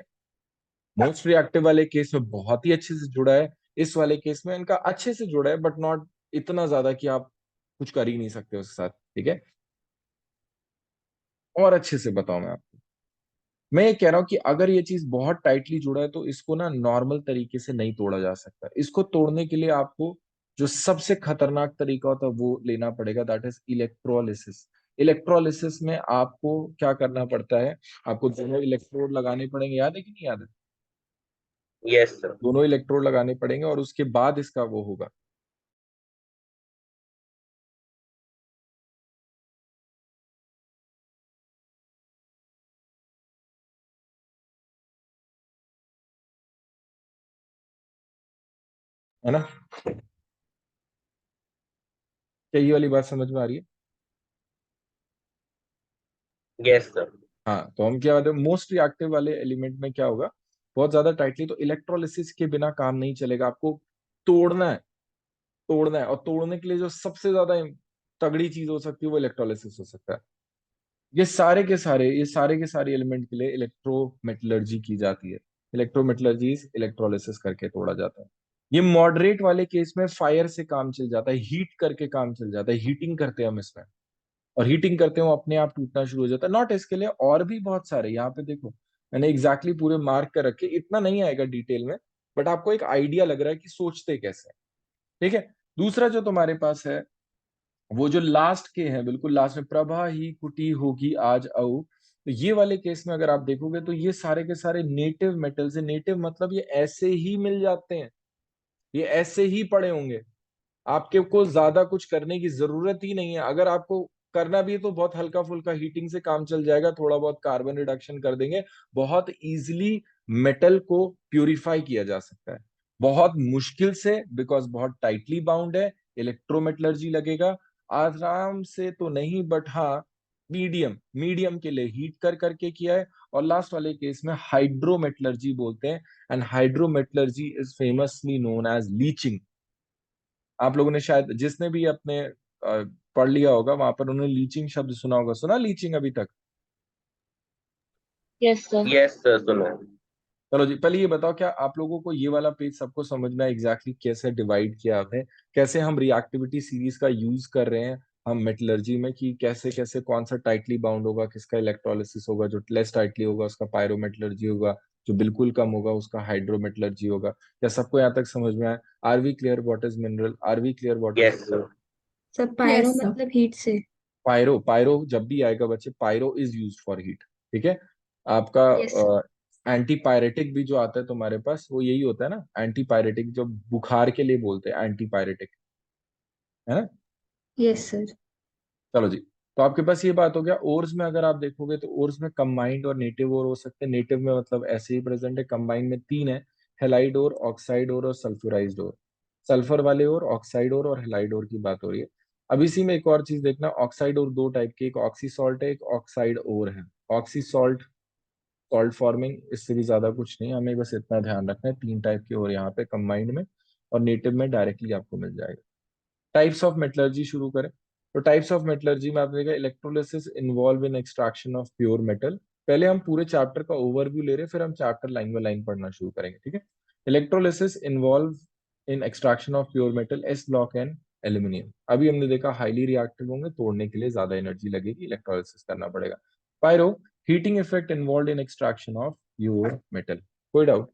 मोस्ट रिएक्टिव वाले केस में बहुत ही अच्छे से जुड़ा है, इस वाले केस में इनका अच्छे से जुड़ा है बट नॉट इतना ज्यादा कि आप कुछ कर ही नहीं सकते उसके साथ, ठीक है। और अच्छे से बताऊं मैं आपको, मैं ये कह रहा हूं कि अगर ये चीज बहुत टाइटली जुड़ा है तो इसको ना नॉर्मल तरीके से नहीं तोड़ा जा सकता, इसको तोड़ने के लिए आपको जो सबसे खतरनाक तरीका होता है वो लेना पड़ेगा, दैट इज इलेक्ट्रोलिसिस। इलेक्ट्रोलिसिस में आपको क्या करना पड़ता है, आपको दोनों इलेक्ट्रोड लगाने पड़ेंगे, याद है कि नहीं याद है, Yes, sir. दोनों इलेक्ट्रोड लगाने पड़ेंगे और उसके बाद इसका वो होगा। है ना, क्या ये वाली बात समझ में आ रही है। Yes, sir. हाँ, तो हम क्या बात है, मोस्ट रिएक्टिव वाले एलिमेंट में क्या होगा, बहुत ज्यादा टाइटली, तो इलेक्ट्रोलिसिस के बिना काम नहीं चलेगा, आपको तोड़ना है, तोड़ना है, और तोड़ने के लिए जो सबसे ज्यादा तगड़ी चीज हो सकती है वो इलेक्ट्रोलिसिस हो सकता है। ये सारे के सारे एलिमेंट के लिए इलेक्ट्रोमेटलर्जी की जाती है, इलेक्ट्रोमेटलर्जी इलेक्ट्रोलिसिस करके तोड़ा जाता है। ये मॉडरेट वाले केस में फायर से काम चल जाता है, हीट करके काम चल जाता है, हीटिंग करते हैं हम इसमें, और हीटिंग करते हो अपने आप टूटना शुरू हो जाता है। नॉट इसके लिए और भी बहुत सारे, यहाँ पे देखो मैंने एग्जैक्टली पूरे मार्क कर रखे, इतना नहीं आएगा डिटेल में, बट आपको एक आइडिया लग रहा है कि सोचते कैसे हैं, ठीक है। दूसरा जो तुम्हारे पास है वो जो लास्ट के हैं, बिल्कुल लास्ट में, प्रभा ही कुटी होगी आज औ, तो ये वाले केस में अगर आप देखोगे तो ये सारे के सारे नेटिव मेटल्स है, नेटिव मतलब ये ऐसे ही मिल जाते हैं, ये ऐसे ही पड़े होंगे, आपके को ज्यादा कुछ करने की जरूरत ही नहीं है। अगर आपको करना भी है तो बहुत हल्का फुल्का हीटिंग से काम चल जाएगा, थोड़ा बहुत कार्बन रिडक्शन कर देंगे, बहुत इजीली मेटल को प्यूरिफाई किया जा सकता है, बहुत मुश्किल से, बिकॉज बहुत टाइटली बाउंड है, इलेक्ट्रोमेटलर्जी लगेगा, आराम से तो नहीं, बट हाँ मीडियम मीडियम के लिए हीट कर करके किया है। और लास्ट वाले केस में हाइड्रोमेटलर्जी बोलते हैं, and hydrometallurgy is famously known as leaching. आप लोगों ने शायद, जिसने भी अपने पढ़ लिया होगा वहां पर उन्होंने लीचिंग शब्द सुना होगा। सुना लीचिंग अभी तक? Yes sir. यस सर, सुना है। चलो जी, पहले ये बताओ, क्या आप लोगों को ये वाला पेज सबको समझ में एग्जैक्टली कैसे डिवाइड किया आपने, कैसे हम रिएक्टिविटी सीरीज का यूज कर रहे हैं हम मेटलर्जी में, कि कैसे कैसे कौन सा टाइटली बाउंड होगा, किसका इलेक्ट्रोलिसिस होगा, जो लेस टाइटली होगा उसका पायरोमेटलर्जी होगा, जो बिल्कुल कम होगा उसका हाइड्रोमेटलर्जी होगा। क्या सबको यहाँ तक समझ में आया? Are we clear what is mineral? Are we clear what is yes sir. Sir pyro Yes, sir. मतलब हीट से। पायरो? पायरो जब भी आएगा बच्चे, pyro is use for heat, ठीक है। आपका यस सर। एंटी पायरेटिक भी जो आता है तुम्हारे पास, वो यही होता है ना, एंटी पायरेटिक, जो बुखार के लिए बोलते हैं एंटी पायरेटिक, है ना। Yes sir. चलो जी, तो आपके पास ये बात हो गया। ओर्स में अगर आप देखोगे तो ओर्स में कंबाइंड और नेटिव ओर हो सकते हैं। नेटिव में मतलब ऐसे ही प्रेजेंट है, कंबाइंड में तीन है, हेलाइड ओर, ऑक्साइड ओर और सल्फ्यूराइज्ड ओर। सल्फर वाले ओर, ऑक्साइड ओर और हेलाइड ओर की बात हो रही है। अब इसी में एक और चीज देखना, ऑक्साइड ओर दो टाइप के, एक ऑक्सी सॉल्ट है, एक ऑक्साइड ओर है। ऑक्सी सॉल्ट सॉल्ट फॉर्मिंग, इससे भी ज्यादा कुछ नहीं, हमें बस इतना ध्यान रखना है, तीन टाइप के और यहाँ पे कंबाइंड में और नेटिव में डायरेक्टली आपको मिल जाएगा। टाइप्स ऑफ मेटलर्जी शुरू करें, तो टाइप्स ऑफ मेटलर्जी में आपने देखा, electrolysis involve in extraction of pure metal. पहले हम पूरे चैप्टर का ओवरव्यू ले रहे हैं, फिर हम चैप्टर लाइन बाय लाइन पढ़ना शुरू करेंगे, ठीक है। Electrolysis involve in extraction of pure metal, S block and aluminium. अभी हमने देखा हाईली रिएक्टिव होंगे, तोड़ने के लिए ज्यादा एनर्जी लगेगी, इलेक्ट्रोलिसिस करना पड़ेगा। Pyro, heating effect involve in extraction of pure metal. कोई डाउट?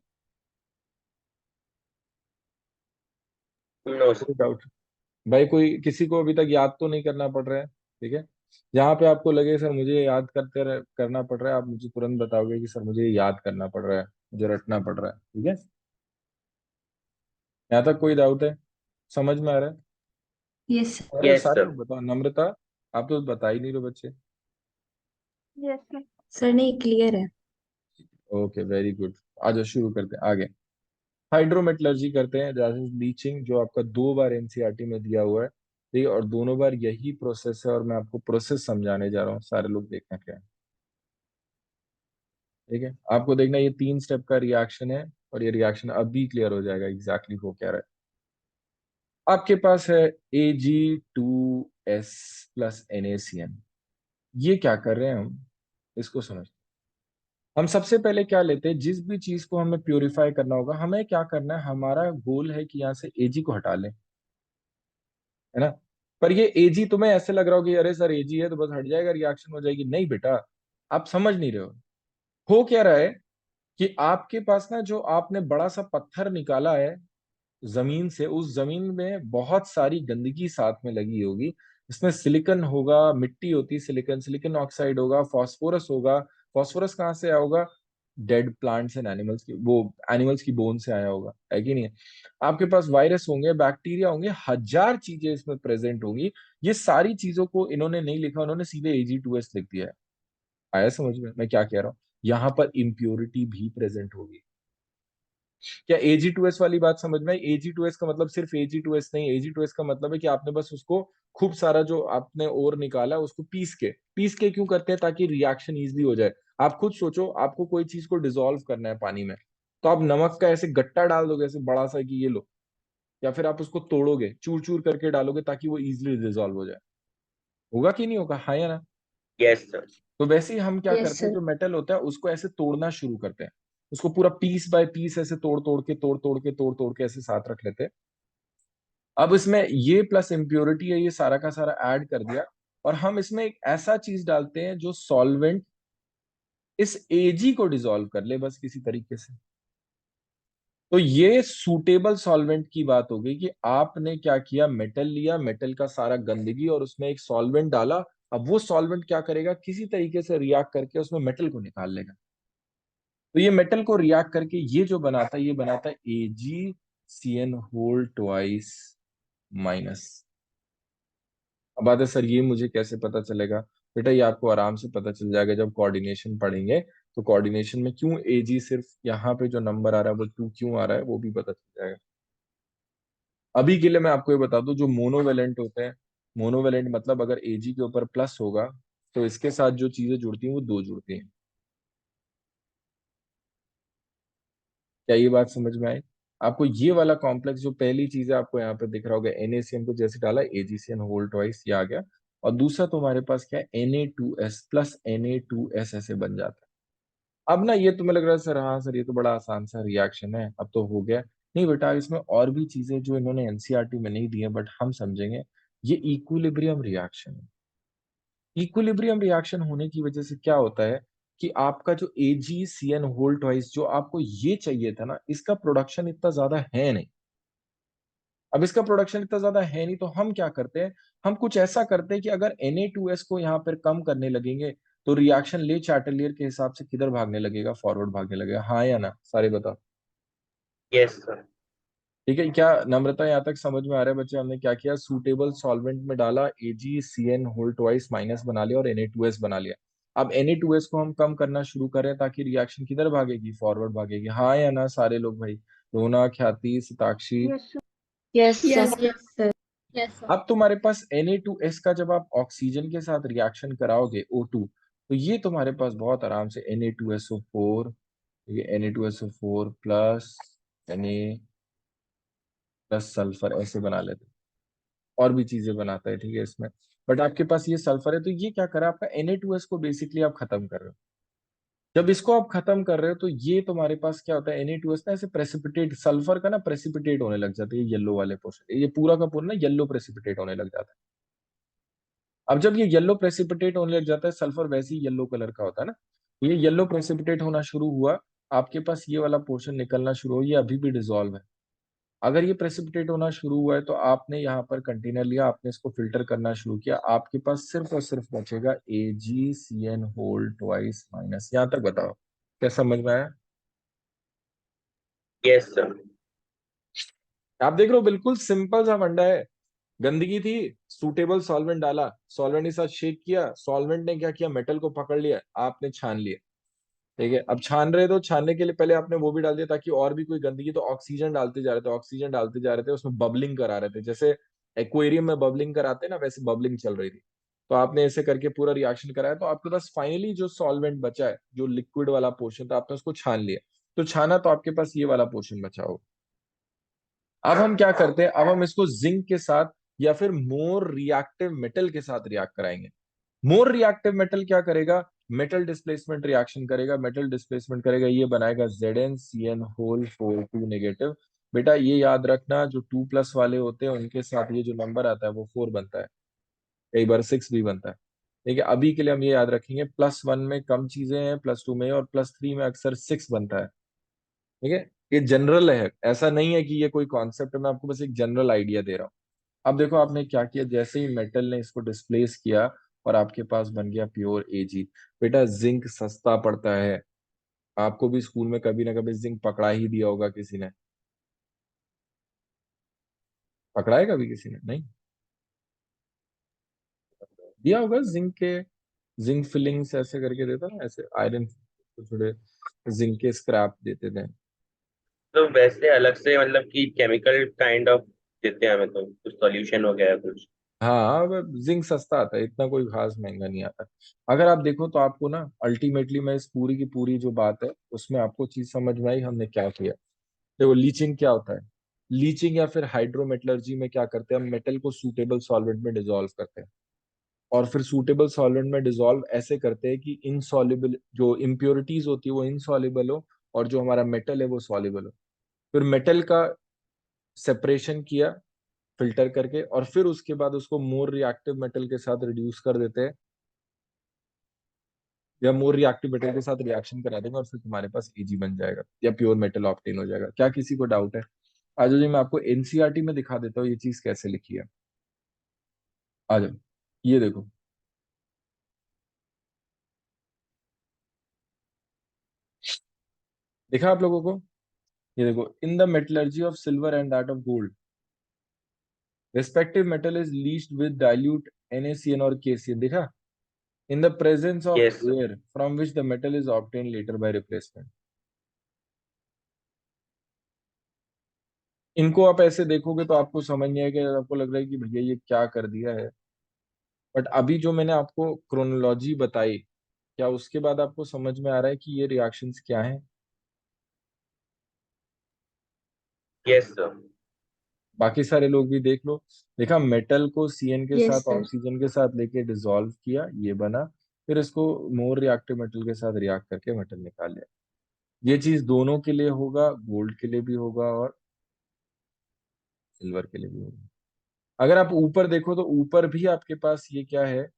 No sir. कोई डाउट? भाई कोई किसी को अभी तक याद तो नहीं करना पड़ रहा है, ठीक है। जहां पे आपको लगे सर मुझे याद करना पड़ रहा है, आप मुझे तुरंत बताओगे कि सर मुझे याद करना पड़ रहा है, मुझे रटना पड़ रहा है, ठीक है। यहाँ तक कोई डाउट है? समझ में आ रहा है? Yes sir. अरे यस सारे सर। लोग बताओ। नम्रता, आप तो बता ही नहीं रहे बच्चे। Yes, sir. सर नहीं क्लियर है। Okay, very good. आज शुरू करते हैं आगे। हाइड्रोमेटलर्जी करते हैं, दैट इज लीचिंग, जो आपका दो बार एनसीईआरटी में दिया हुआ है, ठीक है, और दोनों बार यही प्रोसेस है, और मैं आपको प्रोसेस समझाने जा रहा हूँ, सारे लोग देखना क्या है, ठीक है। आपको देखना ये तीन स्टेप का रिएक्शन है, और ये रिएक्शन अभी क्लियर हो जाएगा एग्जैक्टली हो क्या रहा है। आपके पास है Ag2S प्लस NaCN। ये क्या कर रहे हैं हम, इसको समझ। हम सबसे पहले क्या लेते हैं, जिस भी चीज को हमें प्योरीफाई करना होगा, हमें क्या करना है, हमारा गोल है कि यहाँ से Ag को हटा लें, है ना। पर ये Ag तुम्हें ऐसे लग रहा हो कि अरे सर Ag है तो बस हट जाएगा, रिएक्शन हो जाएगी, नहीं बेटा, आप समझ नहीं रहे हो क्या रहा है, कि आपके पास ना, जो आपने बड़ा सा पत्थर निकाला है जमीन से, उस जमीन में बहुत सारी गंदगी साथ में लगी होगी। इसमें सिलिकॉन होगा, मिट्टी होती है सिलिकॉन, सिलिकॉन ऑक्साइड होगा, फास्फोरस होगा। फास्फोरस कहाँ से आया होगा? डेड प्लांट्स एंड एनिमल्स की, वो एनिमल्स की बोन से आया होगा, है कि नहीं है। आपके पास वायरस होंगे, बैक्टीरिया होंगे, हजार चीजें इसमें प्रेजेंट होंगी। ये सारी चीजों को इन्होंने नहीं लिखा, उन्होंने सीधे Ag2S लिख दिया है। आया समझ में मैं क्या कह रहा हूँ? यहाँ पर इम्प्योरिटी भी प्रेजेंट होगी। क्या Ag2S वाली बात समझ में आई? Ag2S का मतलब सिर्फ Ag2S नहीं, Ag2S का मतलब है कि आपने बस उसको खूब सारा जो आपने और निकाला उसको पीस के क्यों करते हैं? ताकि रिएक्शन इजीली हो जाए। आप खुद सोचो, आपको कोई चीज को डिसॉल्व करना है पानी में, तो आप नमक का ऐसे गट्टा डाल दोगे ऐसे बड़ा सा कि ये लो, या फिर आप उसको तोड़ोगे, चूर चूर करके डालोगे ताकि वो इजिली डिसॉल्व हो जाए? होगा कि नहीं होगा, हाँ या ना। Yes sir. तो वैसे ही हम क्या यस करते हैं, सर। जो मेटल होता है उसको ऐसे तोड़ना शुरू करते हैं, उसको पूरा पीस बाय पीस ऐसे तोड़ तोड़ के ऐसे साथ रख लेते हैं। अब इसमें ये प्लस इम्प्योरिटी है, ये सारा का सारा ऐड कर दिया, और हम इसमें एक ऐसा चीज डालते हैं जो सॉल्वेंट इस Ag को डिसॉल्व कर ले बस किसी तरीके से। तो ये सूटेबल सॉल्वेंट की बात हो गई, कि आपने क्या किया, मेटल लिया, मेटल का सारा गंदगी और उसमें एक सॉल्वेंट डाला। अब वो सॉल्वेंट क्या करेगा, किसी तरीके से रिएक्ट करके उसमें मेटल को निकाल लेगा। तो ये मेटल को रिएक्ट करके ये जो बनाता है, ये बनाता है AgCN होल ट्वाइस माइनस। अब बात है सर ये मुझे कैसे पता चलेगा? बेटा ये आपको आराम से पता चल जाएगा जब कोऑर्डिनेशन पढ़ेंगे। तो कोऑर्डिनेशन में क्यों Ag सिर्फ यहाँ पे जो नंबर आ रहा है वो 2 क्यों आ रहा है, वो भी पता चल जाएगा। अभी के लिए मैं आपको ये बता दूं, जो मोनोवेलेंट होते हैं मोनोवेलेंट मतलब अगर Ag के ऊपर प्लस होगा तो इसके साथ जो चीजें जुड़ती हैं वो 2 जुड़ती हैं। क्या ये बात समझ में आई? आपको ये वाला कॉम्प्लेक्स जो पहली चीज है आपको यहाँ पे दिख रहा होगा, NaCN को जैसे डाला AgCN होल ट्वाइस ये आ गया, और दूसरा तुम्हारे पास क्या है, Na2S प्लस Na2S ऐसे बन जाता है। अब ना ये तुम्हें लग रहा है सर, हाँ सर ये तो बड़ा आसान सा रिएक्शन है, अब तो हो गया। नहीं बेटा, इसमें और भी चीजें जो इन्होंने एनसीईआरटी में नहीं दी है बट हम समझेंगे। ये इक्विलिब्रियम रिएक्शन है। इक्विलिब्रियम रिएक्शन होने की वजह से क्या होता है कि आपका जो AgCN होल ट्वाइस जो आपको ये चाहिए था ना, इसका प्रोडक्शन इतना ज्यादा है नहीं। अब इसका प्रोडक्शन इतना ज्यादा है नहीं तो हम क्या करते हैं, हम कुछ ऐसा करते हैं कि अगर Na2S को यहाँ पर कम करने लगेंगे तो रिएक्शन ले चैटलियर के हिसाब से किधर भागने लगेगा, फॉरवर्ड भागने लगेगा। हाँ या ना, सारे बताओ। Yes sir. ठीक है, क्या नम्रता यहाँ तक समझ में आ रहा है बच्चे? हमने क्या किया, सूटेबल सॉल्वेंट में डाला, AgCN होल ट्वाइस माइनस बना लिया और Na2S बना लिया। अब Na2S को हम कम करना शुरू करें ताकि रिएक्शन किधर भागेगी, फॉरवर्ड भागेगी। हाँ या ना सारे लोग भाई? रोना, ख्याति, Satakshi. Yes, sir. Yes, Yes, sir. Yes, sir. yes, sir. अब तुम्हारे पास Na2S का जब आप ऑक्सीजन के साथ रिएक्शन कराओगे O2, तो ये तुम्हारे पास बहुत आराम से Na2SO4, ये Na2SO4 plus Na plus sulphur ऐसे बना लेते हैं। और भी चीजें बनाता है, ठीक है इसमें, बट आपके पास ये सल्फर है तो ये क्या करा, आपका Na2S को बेसिकली आप खत्म कर रहे हो। जब इसको आप खत्म कर रहे हो तो ये तुम्हारे पास क्या होता है, Na2S ना ऐसे प्रेसिपिटेट, सल्फर का ना प्रेसिपिटेट होने लग जाता है, ये येलो वाले पोर्शन, ये पूरा का पूरा ना येलो प्रेसिपिटेट होने लग जाता है। अब जब ये येलो प्रेसिपिटेट होने लग जाता है, सल्फर वैसे ही येलो कलर का होता है ना, ये येलो प्रेसिपिटेट होना शुरू हुआ, आपके पास ये वाला पोर्शन निकलना शुरू हो, ये अभी भी डिसॉल्व है। अगर ये प्रेसिपिटेट होना शुरू हुआ है तो आपने यहाँ पर कंटेनर लिया, आपने इसको फिल्टर करना शुरू किया, आपके पास सिर्फ और सिर्फ बचेगा AgCN होल ट्वाइस माइनस। यहाँ तक बताओ, क्या समझ में आया? Yes sir. आप देख रहे हो, बिल्कुल सिंपल सा फंडा है। गंदगी थी, सूटेबल सॉल्वेंट डाला, सॉल्वेंट के साथ शेक किया, सॉल्वेंट ने क्या किया, मेटल को पकड़ लिया, आपने छान लिया। ठीक है, अब छान रहे तो छानने के लिए पहले आपने वो भी डाल दिया ताकि और भी कोई गंदगी, तो ऑक्सीजन डालते जा रहे थे, ऑक्सीजन डालते जा रहे थे, उसमें बबलिंग करा रहे थे, जैसे एक्वेरियम में बबलिंग कराते हैं ना, वैसे बबलिंग चल रही थी। तो आपने ऐसे करके पूरा रिएक्शन कराया, तो आपके पास फाइनली जो सॉल्वेंट बचा है, जो लिक्विड वाला पोर्शन था, आपने उसको छान लिया। तो छाना तो आपके पास ये वाला पोर्शन बचा हो। अब हम क्या करते हैं, अब हम इसको जिंक के साथ या फिर मोर रिएक्टिव मेटल के साथ रिएक्ट कराएंगे। मोर रिएक्टिव मेटल क्या करेगा, मेटल डिस्प्लेसमेंट रिएक्शन करेगा, मेटल डिस्प्लेसमेंट करेगा, ये बनाएगा ZnCN होल 4 2 नेगेटिव। बेटा ये याद रखना, जो 2+ वाले होते हैं उनके साथ ये जो नंबर आता है वो 4 बनता है, कई बार 6 भी बनता है। ठीक है, अभी के लिए हम ये याद रखेंगे, +1 में कम चीजें हैं, +2 में, और +3 में अक्सर 6 बनता है। ठीक है, ये जनरल है, ऐसा नहीं है कि ये कोई कॉन्सेप्ट है, मैं आपको बस एक जनरल आइडिया दे रहा हूँ। अब देखो आपने क्या किया, जैसे ही मेटल ने इसको डिस्प्लेस किया और आपके पास बन गया प्योर Ag। बेटा जिंक सस्ता पड़ता है, आपको भी स्कूल में कभी ना कभी जिंक पकड़ा ही दिया होगा किसी ने, पकड़ा है कभी किसी ने? नहीं दिया होगा जिंक के, जिंक फिलिंग्स ऐसे करके देता ना, ऐसे आयरन थोड़े जिंक के स्क्रैप देते थे। तो वैसे अलग से मतलब कि केमिकल काइंड ऑफ देते हैं हमें, तो कुछ सॉल्यूशन हो गया कुछ? हाँ, अब जिंक सस्ता आता है, इतना कोई खास महंगा नहीं आता। अगर आप देखो तो आपको ना अल्टीमेटली मैं इस पूरी की पूरी जो बात है उसमें आपको चीज समझ में आई हमने क्या किया। देखो लीचिंग क्या होता है, लीचिंग या फिर हाइड्रोमेटलर्जी में क्या करते हैं, हम मेटल को सूटेबल सॉल्वेंट में डिसॉल्व करते हैं, और फिर सूटेबल सॉल्वेंट में डिसॉल्व ऐसे करते हैं कि इनसॉल्युबल जो इम्प्योरिटीज होती है वो इनसॉल्युबल हो, और जो हमारा मेटल है वो सॉल्युबल हो। फिर मेटल का सेपरेशन किया फिल्टर करके, और फिर उसके बाद उसको मोर रिएक्टिव मेटल के साथ रिड्यूस कर देते हैं, या मोर रिएक्टिव मेटल के साथ रिएक्शन करा देंगे, और फिर तुम्हारे पास Ag बन जाएगा या प्योर मेटल ऑब्टेन हो जाएगा। क्या किसी को डाउट है? आज जी मैं आपको एनसीईआरटी में दिखा देता हूँ ये चीज कैसे लिखी है। आ जाओ, ये देखो, देखा आप लोगों को? ये देखो, in the metallurgy of silver and that of gold respective metal is leached with dilute NaCN or KCN, देखा, in the presence of yes sir. air from which the metal is obtained later by replacement। इनको आप ऐसे देखोगे तो आपको समझ नहीं आएगा, आपको लग रहा है कि भैया ये क्या कर दिया है। बट अभी जो मैंने आपको क्रोनोलॉजी बताई, क्या उसके बाद आपको समझ में आ रहा है कि ये रिएक्शंस क्या हैं? Yes sir. बाकी सारे लोग भी देख लो। देखा, मेटल को सीएन के Yes, साथ sir. ऑक्सीजन के साथ लेके डिसॉल्व किया, ये बना। फिर इसको मोर रिएक्टिव मेटल के साथ रिएक्ट करके मेटल निकाल लिया। ये चीज दोनों के लिए होगा, गोल्ड के लिए भी होगा और सिल्वर के लिए भी होगा। अगर आप ऊपर देखो तो ऊपर भी आपके पास ये क्या है,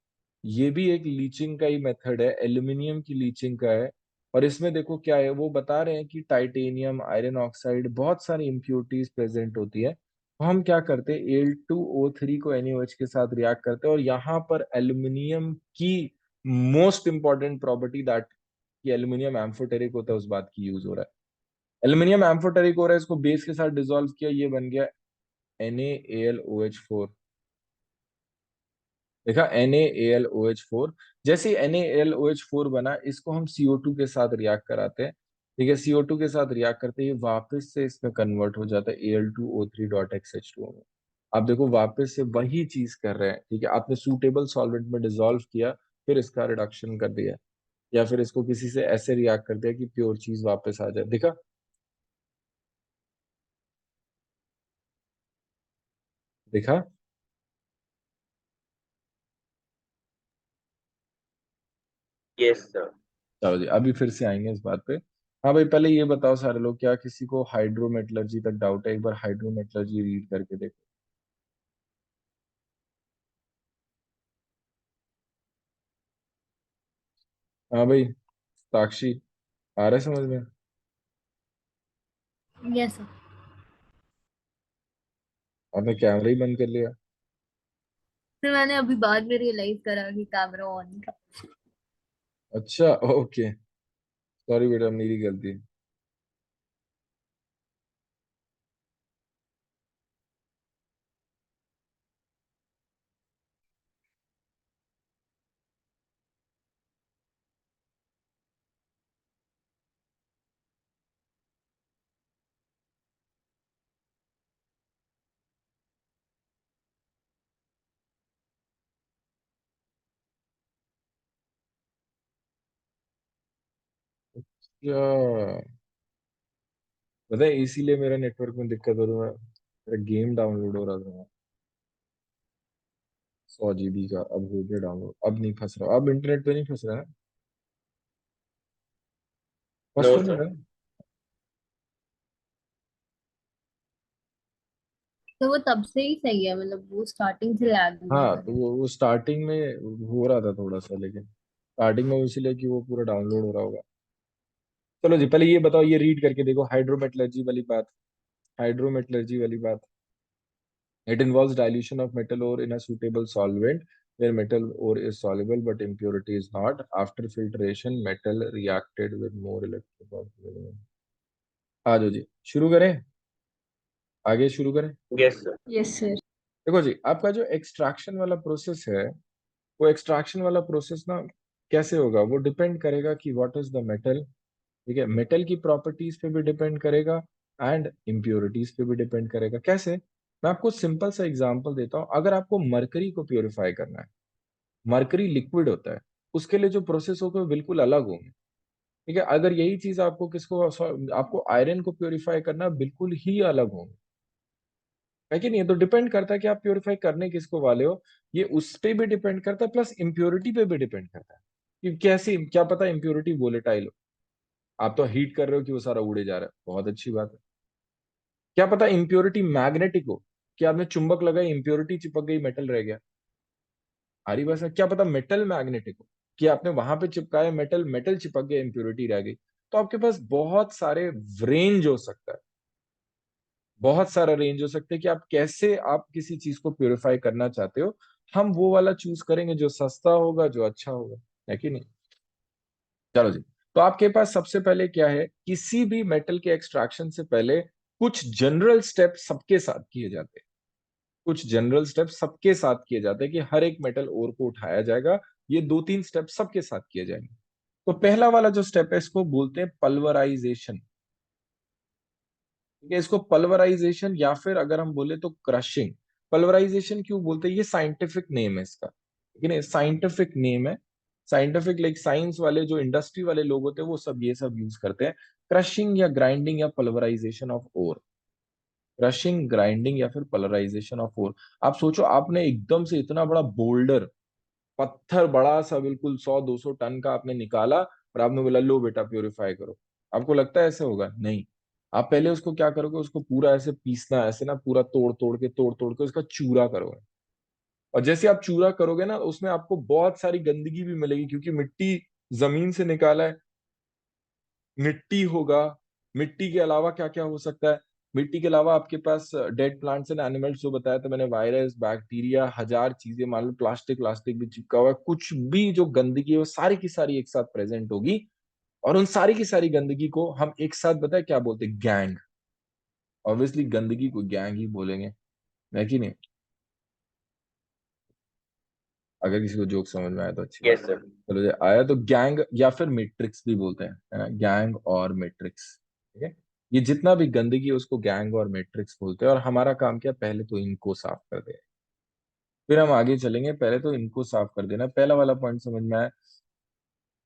ये भी एक लीचिंग का ही मेथड है, एल्यूमिनियम की लीचिंग का है। और इसमें देखो क्या है, वो बता रहे हैं कि टाइटेनियम, आयरन ऑक्साइड, बहुत सारी इम्प्योरिटीज प्रेजेंट होती है। तो हम क्या करते हैं, Al2O3 को NaOH के साथ रिएक्ट करते हैं, और यहाँ पर एल्यूमिनियम की मोस्ट इंपॉर्टेंट प्रॉपर्टी दैट कि एल्यूमिनियम एम्फोटेरिक होता है, उस बात की यूज हो रहा है। एल्यूमिनियम एम्फोटेरिक हो रहा है, इसको बेस के साथ डिसॉल्व किया, ये बन गया NaAlOH4। देखा, NaAlOH4। जैसे NaAlOH4 बना, इसको हम CO2 के साथ रिएक्ट कराते हैं। ठीक है, CO2 के साथ रिएक्ट करते ही वापस से इसमें कन्वर्ट हो जाता है Al2O3.XH2O में। आप देखो वापस से वही चीज कर रहे हैं। ठीक है, आपने सूटेबल सॉल्वेंट में डिसॉल्व किया, फिर इसका रिडक्शन कर दिया, या फिर इसको किसी से ऐसे रिएक्ट कर दिया कि प्योर चीज वापस आ जाए। देखा, देखा। Yes sir. चलो जी, अभी फिर से आएंगे इस बात पे। हाँ भाई, पहले ये बताओ सारे लोग, क्या किसी को हाइड्रोमेटलर्जी तक डाउट है? एक बार हाइड्रोमेटलर्जी रीड करके देखो। हाँ भाई, साक्षी, आ रहा है समझ में? Yes sir. आपने कैमरा ही बंद कर लिया। फिर मैंने अभी बाद में रियलाइज करा कि कैमरा ऑन था। अच्छा, ओके। सॉरी बेटा, मेरी गलती। क्या पता है, इसीलिए मेरा नेटवर्क में दिक्कत हो रही है। मेरा गेम डाउनलोड हो रहा था, 100 GB का, अब हो गया डाउनलोड, अब नहीं फंस रहा, अब इंटरनेट पे नहीं फंस रहा है। फंस नो तो नहीं सर। रहा। तो वो तब से ही सही है, मतलब वो स्टार्टिंग से लैग नहीं हाँ, कर तो रहा। वो स्टार्टिंग में हो रहा था थोड़ा सा, लेकिन स्टार्टिंग में इसलिए कि वो पूरा डाउनलोड हो रहा होगा। चलो जी, पहले ये बताओ, ये रीड करके देखो, हाइड्रोमेटलर्जी वाली बात। हाइड्रोमेटलर्जी वाली बात, it involves dilution of metal ore in a suitable solvent where metal ore is soluble but impurity is not. After filtration, metal reacted with more electropositive। आ जाओ जी, शुरू करें, आगे शुरू करें। Yes sir. Yes, sir. देखो जी, आपका जो एक्सट्रैक्शन वाला प्रोसेस है, वो एक्सट्रैक्शन वाला प्रोसेस ना कैसे होगा, वो डिपेंड करेगा कि व्हाट इज द मेटल। ठीक है, मेटल की प्रॉपर्टीज पे भी डिपेंड करेगा, एंड इम्प्योरिटीज पे भी डिपेंड करेगा। कैसे? मैं आपको सिंपल सा एग्जांपल देता हूँ। अगर आपको मरकरी को प्योरीफाई करना है, मरकरी लिक्विड होता है, उसके लिए जो प्रोसेस होगा वो बिल्कुल अलग होंगे। ठीक है, अगर यही चीज आपको आपको आयरन को प्योरीफाई करना, बिल्कुल ही अलग होंगे। है कि नहीं? ये तो डिपेंड करता है कि आप प्योरीफाई करने किसको वाले हो। ये उस पे भी डिपेंड करता है, प्लस इम्प्योरिटी पे भी डिपेंड करता है कि कैसी, क्या पता इम्प्योरिटी वोलेटाइल हो। आप तो हीट कर रहे हो कि वो सारा उड़े जा रहा है, बहुत अच्छी बात है। क्या पता इम्प्योरिटी मैग्नेटिक हो, कि आपने चुंबक लगाई, इम्प्योरिटी चिपक गई, मेटल रह गया। हरी बस है। क्या पता मेटल मैग्नेटिक हो, कि आपने वहां पे चिपकाया मेटल, मेटल चिपक गया, इम्प्योरिटी रह गई। तो आपके पास बहुत सारे रेंज हो सकता है, बहुत सारा रेंज हो सकता है कि आप कैसे आप किसी चीज को प्योरीफाई करना चाहते हो। हम वो वाला चूज करेंगे जो सस्ता होगा, जो अच्छा होगा। है कि नहीं? चलो जी, तो आपके पास सबसे पहले क्या है, किसी भी मेटल के एक्सट्रैक्शन से पहले कुछ जनरल स्टेप सबके साथ किए जाते हैं। कुछ जनरल स्टेप सबके साथ किए जाते हैं कि हर एक मेटल ओर को उठाया जाएगा। ये 2-3 स्टेप सबके साथ किए जाएंगे। तो पहला वाला जो स्टेप है, इसको बोलते हैं पल्वराइजेशन। ठीक है, इसको पल्वराइजेशन, या फिर अगर हम बोले तो क्रशिंग। पल्वराइजेशन क्यों बोलते हैं, ये साइंटिफिक नेम है इसका। लेकिन ये साइंटिफिक नेम है। साइंटिफिक लाइक साइंस वाले जो इंडस्ट्री वाले लोग होते हैं वो सब ये सब यूज करते हैं। क्रशिंग या ग्राइंडिंग या pulverisation of ore. Crushing, grinding या फिर पल्वराइजेशन ऑफ ओर। आप सोचो, आपने एकदम से इतना बड़ा बोल्डर, पत्थर बड़ा सा बिल्कुल 100-200 टन का आपने निकाला और आपने बोला लो बेटा प्योरीफाई करो। आपको लगता है ऐसे होगा? नहीं। आप पहले उसको क्या करोगे, उसको पूरा ऐसे पीसना, ऐसे ना पूरा तोड़ तोड़ के उसका चूरा करोगे। और जैसे आप चूरा करोगे ना, उसमें आपको बहुत सारी गंदगी भी मिलेगी, क्योंकि मिट्टी जमीन से निकाला है। मिट्टी होगा, मिट्टी के अलावा क्या क्या हो सकता है? मिट्टी के अलावा आपके पास डेड प्लांट्स एंड एनिमल्स, जो बताया था मैंने, वायरस, बैक्टीरिया, हजार चीजें, मान लो प्लास्टिक प्लास्टिक भी चिपका हुआ है, कुछ भी जो गंदगी है वो सारी की सारी एक साथ प्रेजेंट होगी। और उन सारी की सारी गंदगी को हम एक साथ, बताए क्या बोलते हैं? गैंग। ऑब्वियसली गंदगी को गैंग ही बोलेंगे, है कि नहीं? अगर किसी को जोक समझ में आया तो अच्छी बात यस है। सर। चलो ये आया तो गैंग या फिर मैट्रिक्स भी बोलते हैं, है ना? गैंग और मैट्रिक्स, ठीक है। ये जितना भी गंदगी है उसको गैंग और मैट्रिक्स बोलते हैं। और हमारा काम क्या है? पहले तो इनको साफ कर दे, फिर हम आगे चलेंगे। पहले तो इनको साफ कर देना। पहला वाला पॉइंट समझ में आया?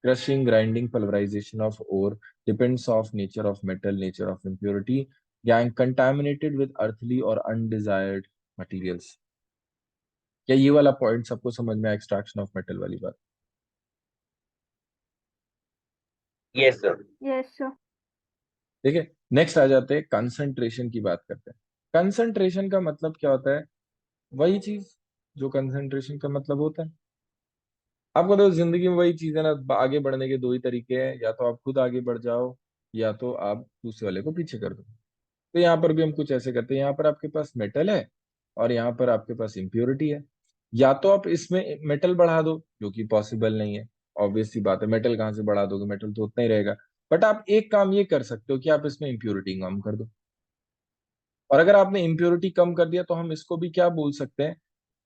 Crushing, grinding, pulverization of ore depends of nature of metal, nature of impurity. Gang contaminated with earthly or undesired materials. क्या ये वाला पॉइंट सबको समझ में आया? एक्सट्रैक्शन ऑफ मेटल वाली बात। Yes sir. Yes, sir. ठीक है। नेक्स्ट आ जाते हैं, कंसंट्रेशन की बात करते हैं। कंसंट्रेशन का मतलब क्या होता है? वही चीज जो कंसंट्रेशन का मतलब होता है। आपको तो जिंदगी में वही चीज है ना, आगे बढ़ने के दो ही तरीके हैं, या तो आप खुद आगे बढ़ जाओ या तो आप दूसरे वाले को पीछे कर दो। तो यहाँ पर भी हम कुछ ऐसे करते हैं। यहाँ पर आपके पास मेटल है और यहाँ पर आपके पास इम्प्योरिटी है। या तो आप इसमें मेटल बढ़ा दो, जो कि पॉसिबल नहीं है। ऑब्वियस सी बात है, मेटल कहाँ से बढ़ा दोगे? मेटल तो उतना ही रहेगा। बट आप एक काम ये कर सकते हो कि आप इसमें इम्प्योरिटी कम कर दो। और अगर आपने इम्प्योरिटी कम कर दिया तो हम इसको भी क्या बोल सकते हैं?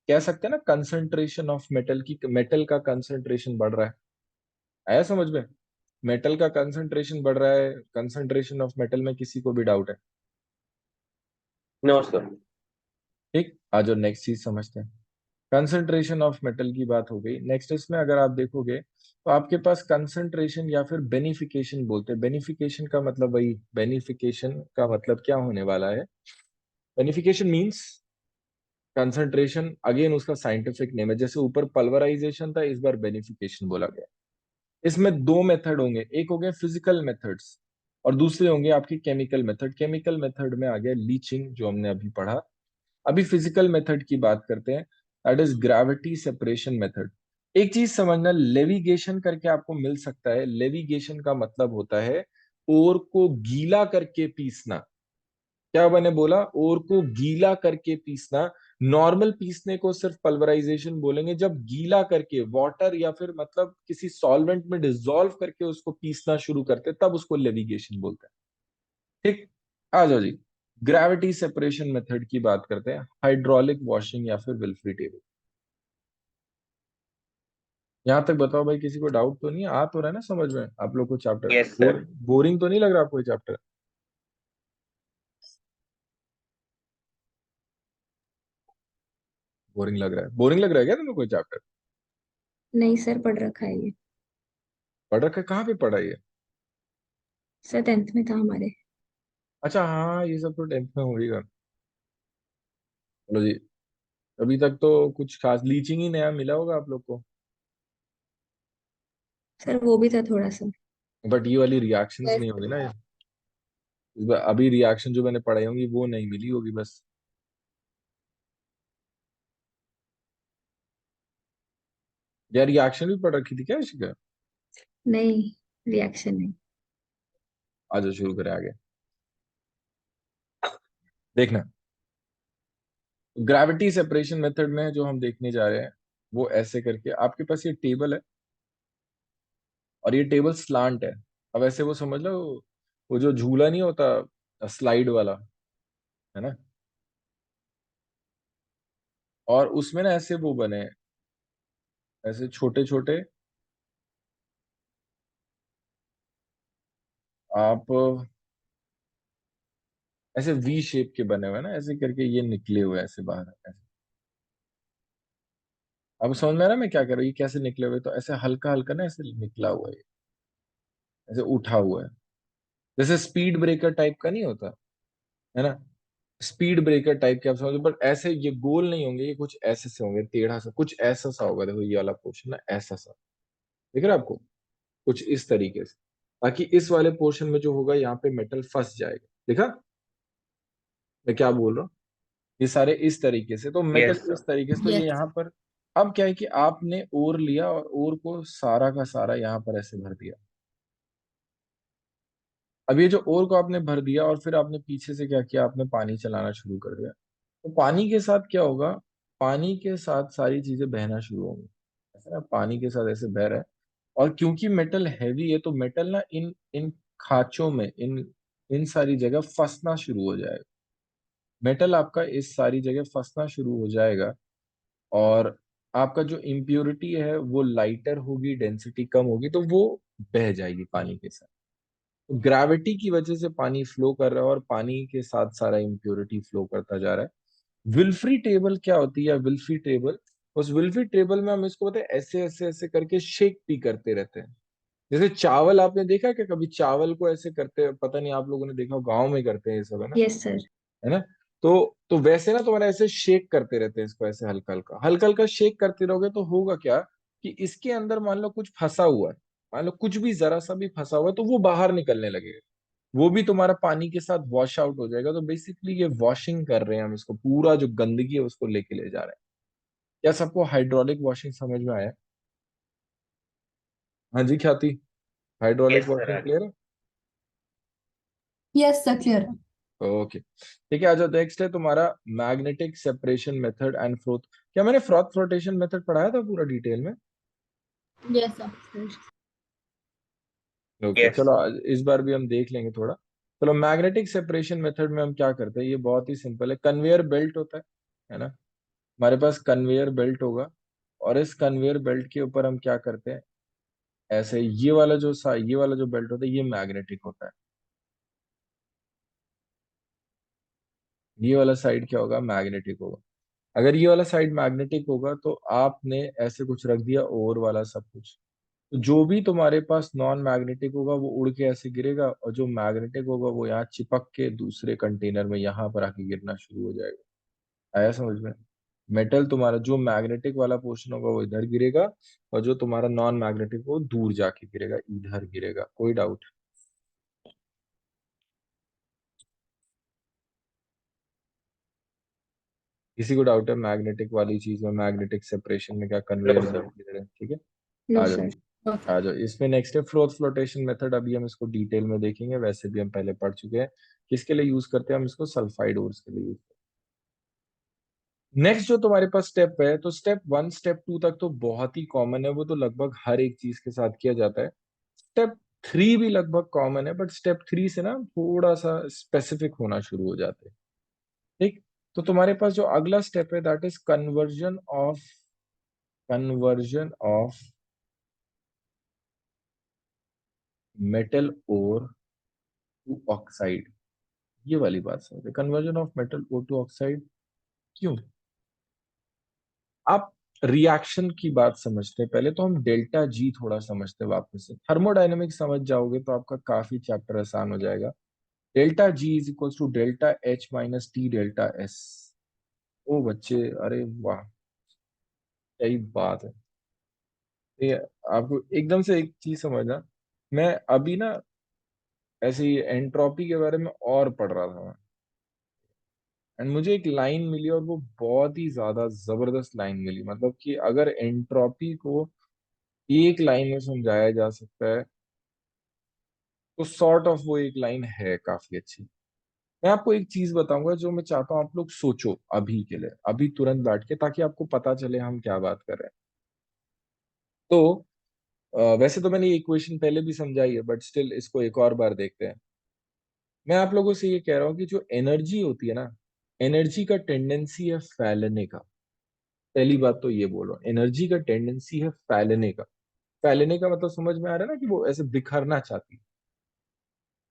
कह सकते हैं ना, कंसंट्रेशन ऑफ मेटल की, मेटल का कंसंट्रेशन बढ़ रहा है। आया समझ में? मेटल का कंसंट्रेशन बढ़ रहा है, कंसंट्रेशन ऑफ मेटल में किसी को भी डाउट है? No sir. ठीक, आज और नेक्स्ट चीज समझते हैं। कंसंट्रेशन ऑफ मेटल की बात हो गई। नेक्स्ट इसमें अगर आप देखोगे तो आपके पास कंसंट्रेशन या फिर बेनिफिकेशन बोलते हैं। बेनिफिकेशन का मतलब, वही बेनिफिकेशन का मतलब क्या होने वाला है? बेनिफिकेशन मींस कंसंट्रेशन, अगेन उसका साइंटिफिक नेम है। जैसे ऊपर पल्वराइजेशन था, इस बार बेनिफिकेशन बोला गया। इसमें दो मेथड होंगे, एक हो गए फिजिकल मेथड्स और दूसरे होंगे आपकी केमिकल मेथड। केमिकल मेथड में आ गया लीचिंग, जो हमने अभी पढ़ा। अभी फिजिकल मेथड की बात करते हैं, that is gravity separation method. एक चीज समझना, लेविगेशन करके आपको मिल सकता है। लेविगेशन का मतलब होता है ओर को गीला करके पीसना। क्या मैंने बोला? ओर को गीला करके पीसना। नॉर्मल पीसने को सिर्फ पल्वराइजेशन बोलेंगे। जब गीला करके वाटर या फिर मतलब किसी सॉल्वेंट में डिसॉल्व करके उसको पीसना शुरू करते हैं, तब उसको लेविगेशन बोलते हैं। ठीक, आ जाओ जी। ग्रेविटी सेपरेशन मेथड की बात करते हैं, हाइड्रोलिक वॉशिंग या फिर विल्फ्री टेबल। यहां तक बताओ भाई, किसी को डाउट तो नहीं? आ तो रहा है ना समझ में आप लोग को चैप्टर? Yes sir. बोरिंग तो नहीं लग रहा आपको ये चैप्टर? बोरिंग लग रहा है? बोरिंग लग रहा है क्या तुम्हें कोई चैप्टर? नहीं सर, पढ़ रखा है ये। पढ़ रखा है? कहाँ पे पढ़ा है ये? सर 10th में था हमारे। अच्छा हाँ, ये सब तो 10th में होगा। चलो जी। अभी तक तो कुछ खास लीचिंग ही नया मिला होगा आप लोग को। सर वो भी था थोड़ा सा। बट ये वाली रिएक्शंस Yes. नहीं होगी ना ये। अभी रिएक्शन जो मैंने पढ़ाई होंगी वो नहीं मिली होगी बस। यार रिएक्शन भी पढ़ रखी थी क्या इसी का? नहीं, रिएक्शन नहीं। आज शुरू करें आगे। देखना, ग्रेविटी सेपरेशन मेथड में जो हम देखने जा रहे हैं वो ऐसे करके, आपके पास ये टेबल है और ये टेबल स्लांट है। अब ऐसे वो समझ लो, वो जो झूला नहीं होता स्लाइड वाला, है ना? और उसमें ना ऐसे वो बने हैं, ऐसे छोटे छोटे। आप ऐसे वी शेप के बने हुए हैं ना, ऐसे करके ये निकले हुए हैं ऐसे बाहर ऐसे। अब समझ में आ रहा है मैं क्या कर रहा हूँ, ये कैसे निकले हुए, तो ऐसे हल्का हल्का ना ऐसे निकला हुआ है, ऐसे उठा हुआ है, जैसे स्पीड ब्रेकर टाइप का नहीं होता है ना, स्पीड ब्रेकर टाइप के आप समझो, बट ऐसे ये गोल नहीं होंगे, ये कुछ ऐसे से होंगे, टेढ़ा सा कुछ ऐसा सा होगा, देखो ये वाला पोर्शन ना ऐसा सा दिख रहा है आपको, कुछ इस तरीके से, ताकि इस वाले पोर्शन में जो होगा यहाँ पे मेटल फंस जाएगा। देखा मैं क्या बोल रहा हूँ, ये सारे इस तरीके से, तो मेटल यस सर। इस तरीके से, तो ये यस। यहाँ पर अब क्या है कि आपने ओर लिया और ओर को सारा का सारा यहाँ पर ऐसे भर दिया। अब ये जो ओर को आपने भर दिया और फिर आपने पीछे से क्या किया, आपने पानी चलाना शुरू कर दिया, तो पानी के साथ क्या होगा, पानी के साथ सारी चीजें बहना शुरू होंगी, ऐसा ना पानी के साथ ऐसे बह रहा है। और क्योंकि मेटल हैवी है, तो मेटल ना इन इन खांचों में, इन सारी जगह फंसना शुरू हो जाएगा, मेटल आपका इस सारी जगह फंसना शुरू हो जाएगा, और आपका जो इम्प्योरिटी है वो लाइटर होगी, डेंसिटी कम होगी, तो वो बह जाएगी पानी के साथ। तो ग्रेविटी की वजह से पानी फ्लो कर रहा है और पानी के साथ सारा इम्प्योरिटी फ्लो करता जा रहा है। विल्फ्री टेबल क्या होती है, विल्फ्री टेबल, उस विल्फ्री टेबल में हम इसको पता है ऐसे ऐसे ऐसे करके शेक भी करते रहते हैं। जैसे चावल आपने देखा है क्या कभी, चावल को ऐसे करते हैं, पता नहीं आप लोगों ने देखा हो, गाँव में करते हैं ये सब, है ना, यस सर। है ना। तो वैसे ना तुम्हारा ऐसे शेक करते रहते हैं इसको, ऐसे हल्का हल्का हल्का हल्का शेक करते रहोगे, तो होगा क्या कि इसके अंदर मान लो कुछ फंसा हुआ है, मान लो कुछ भी जरा सा भी फंसा हुआ है, तो वो बाहर निकलने लगेगा, वो भी तुम्हारा पानी के साथ वॉश आउट हो जाएगा। तो बेसिकली ये वॉशिंग कर रहे हैं हम इसको, पूरा जो गंदगी है उसको लेके ले जा रहे हैं। क्या सबको हाइड्रोलिक वॉशिंग समझ में आया? हाँ जी ख्याति, हाइड्रोलिक यस सर वॉशिंग आ गया। क्लियर है? यस सर, क्लियर है। ओके ठीक है, आ जाओ, नेक्स्ट है तुम्हारा magnetic separation method and froth. क्या मैंने फ्रॉथ फ्लोटेशन मेथड पढ़ाया था पूरा डिटेल में? Yes sir. ओके यस चलो इस बार भी हम देख लेंगे थोड़ा। चलो मैग्नेटिक सेपरेशन मेथड में हम क्या करते हैं, ये बहुत ही सिंपल है, कन्वेयर बेल्ट होता है ना, हमारे पास कन्वेयर बेल्ट होगा, और इस कन्वेयर बेल्ट के ऊपर हम क्या करते हैं, ऐसे ये वाला जो बेल्ट होता है ये मैग्नेटिक होता है, ये वाला साइड क्या होगा, मैग्नेटिक होगा। अगर ये वाला साइड मैग्नेटिक होगा तो आपने ऐसे कुछ रख दिया और वाला सब कुछ, तो जो भी तुम्हारे पास नॉन मैग्नेटिक होगा वो उड़ के ऐसे गिरेगा, और जो मैग्नेटिक होगा वो यहाँ चिपक के दूसरे कंटेनर में यहाँ पर आके गिरना शुरू हो जाएगा। आया समझ में? मेटल तुम्हारा जो मैग्नेटिक वाला पोर्शन होगा वो इधर गिरेगा, और जो तुम्हारा नॉन मैग्नेटिक वो दूर जाके गिरेगा, इधर गिरेगा। कोई डाउट? किसी को डाउट है मैग्नेटिक वाली चीज में, मैग्नेटिक सेपरेशन में क्या नो कन्वेयर सर। बेल्ट की तरह? ठीक है, नो आ जाओ, सर। आ जाओ। इसमें नेक्स्ट है फ्लोथ फ्लोटेशन मेथड, अभी हम इसको डिटेल में देखेंगे, वैसे भी हम पहले पढ़ चुके हैं। किसके लिए यूज करते हैं हम इसको, सल्फाइड ओर्स के लिए यूज करते हैं। नेक्स्ट जो तुम्हारे पास स्टेप है, तो स्टेप 1 स्टेप 2 तक तो बहुत ही कॉमन है, वो तो लगभग हर एक चीज के साथ किया जाता है। स्टेप 3 भी लगभग कॉमन है, बट स्टेप 3 से ना थोड़ा सा स्पेसिफिक होना शुरू हो जाते हैं। ठीक, तो तुम्हारे पास जो अगला स्टेप है that is conversion of metal ore to oxide. ये वाली बात समझे, conversion of metal ore to oxide क्यों? आप रिएक्शन की बात समझते हैं, पहले तो हम डेल्टा जी थोड़ा समझते हैं वापस से, थर्मोडायनेमिक्स समझ जाओगे तो आपका काफी चैप्टर आसान हो जाएगा। Delta G is equal to delta H minus T delta S. ओ बच्चे, अरे वाह, यही बात है। ये आपको एकदम से एक चीज समझना, मैं अभी ना ऐसे ही एंट्रोपी के बारे में और पढ़ रहा था, एंड मुझे एक लाइन मिली और वो बहुत ही ज्यादा जबरदस्त लाइन मिली, मतलब कि अगर एंट्रोपी को एक लाइन में समझाया जा सकता है तो सॉर्ट ऑफ वो एक लाइन है काफी अच्छी। मैं आपको एक चीज बताऊंगा जो मैं चाहता हूँ आप लोग सोचो अभी के लिए, अभी तुरंत बैठ के, ताकि आपको पता चले हम क्या बात कर रहे हैं। तो वैसे तो मैंने ये इक्वेशन पहले भी समझाई है, बट स्टिल इसको एक और बार देखते हैं। मैं आप लोगों से ये कह रहा हूँ कि जो एनर्जी होती है ना, एनर्जी का टेंडेंसी है फैलने का। पहली बात तो ये बोल रहा हूँ, एनर्जी का टेंडेंसी है फैलने का। फैलने का मतलब समझ में आ रहा है ना, कि वो ऐसे बिखरना चाहती है।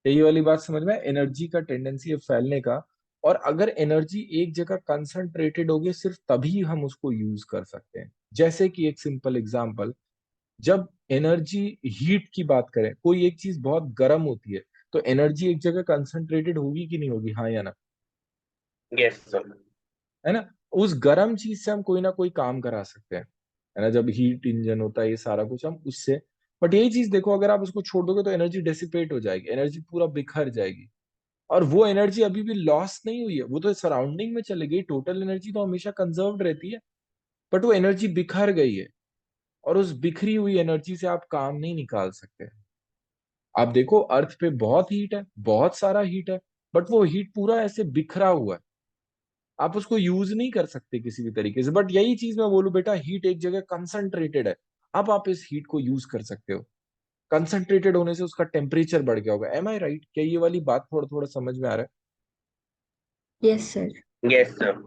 यही वाली बात समझ में, एनर्जी का टेंडेंसी है फैलने का, और अगर एनर्जी एक जगह कंसंट्रेटेड होगी सिर्फ तभी हम उसको यूज कर सकते हैं। जैसे कि एक सिंपल एग्जांपल, जब एनर्जी हीट की बात करें, कोई एक चीज बहुत गर्म होती है तो एनर्जी एक जगह कंसंट्रेटेड होगी कि नहीं होगी, हाँ या ना? Yes sir. है ना? उस गर्म चीज से हम कोई ना कोई काम करा सकते हैं, है ना? जब हीट इंजन होता है, ये सारा कुछ हम उससे। बट यही चीज देखो, अगर आप उसको छोड़ दोगे तो एनर्जी डेसिपेट हो जाएगी, एनर्जी पूरा बिखर जाएगी। और वो एनर्जी अभी भी लॉस नहीं हुई है, वो तो सराउंडिंग में चली गई, टोटल एनर्जी तो हमेशा कंजर्व्ड रहती है, बट वो एनर्जी बिखर गई है। और उस बिखरी हुई एनर्जी से आप काम नहीं निकाल सकते। आप देखो अर्थ पे बहुत हीट है, बहुत सारा हीट है, बट वो हीट पूरा ऐसे बिखरा हुआ है, आप उसको यूज नहीं कर सकते किसी भी तरीके से। बट यही चीज मैं बोलूं बेटा, हीट एक जगह कंसंट्रेटेड है, अब आप इस हीट को यूज कर सकते हो। कंसंट्रेटेड होने से उसका टेम्परेचर बढ़ गया होगा। एम आई राइट? क्या ये वाली बात थोड़ा थोड़ा समझ में आ रहा यस सर। Yes sir.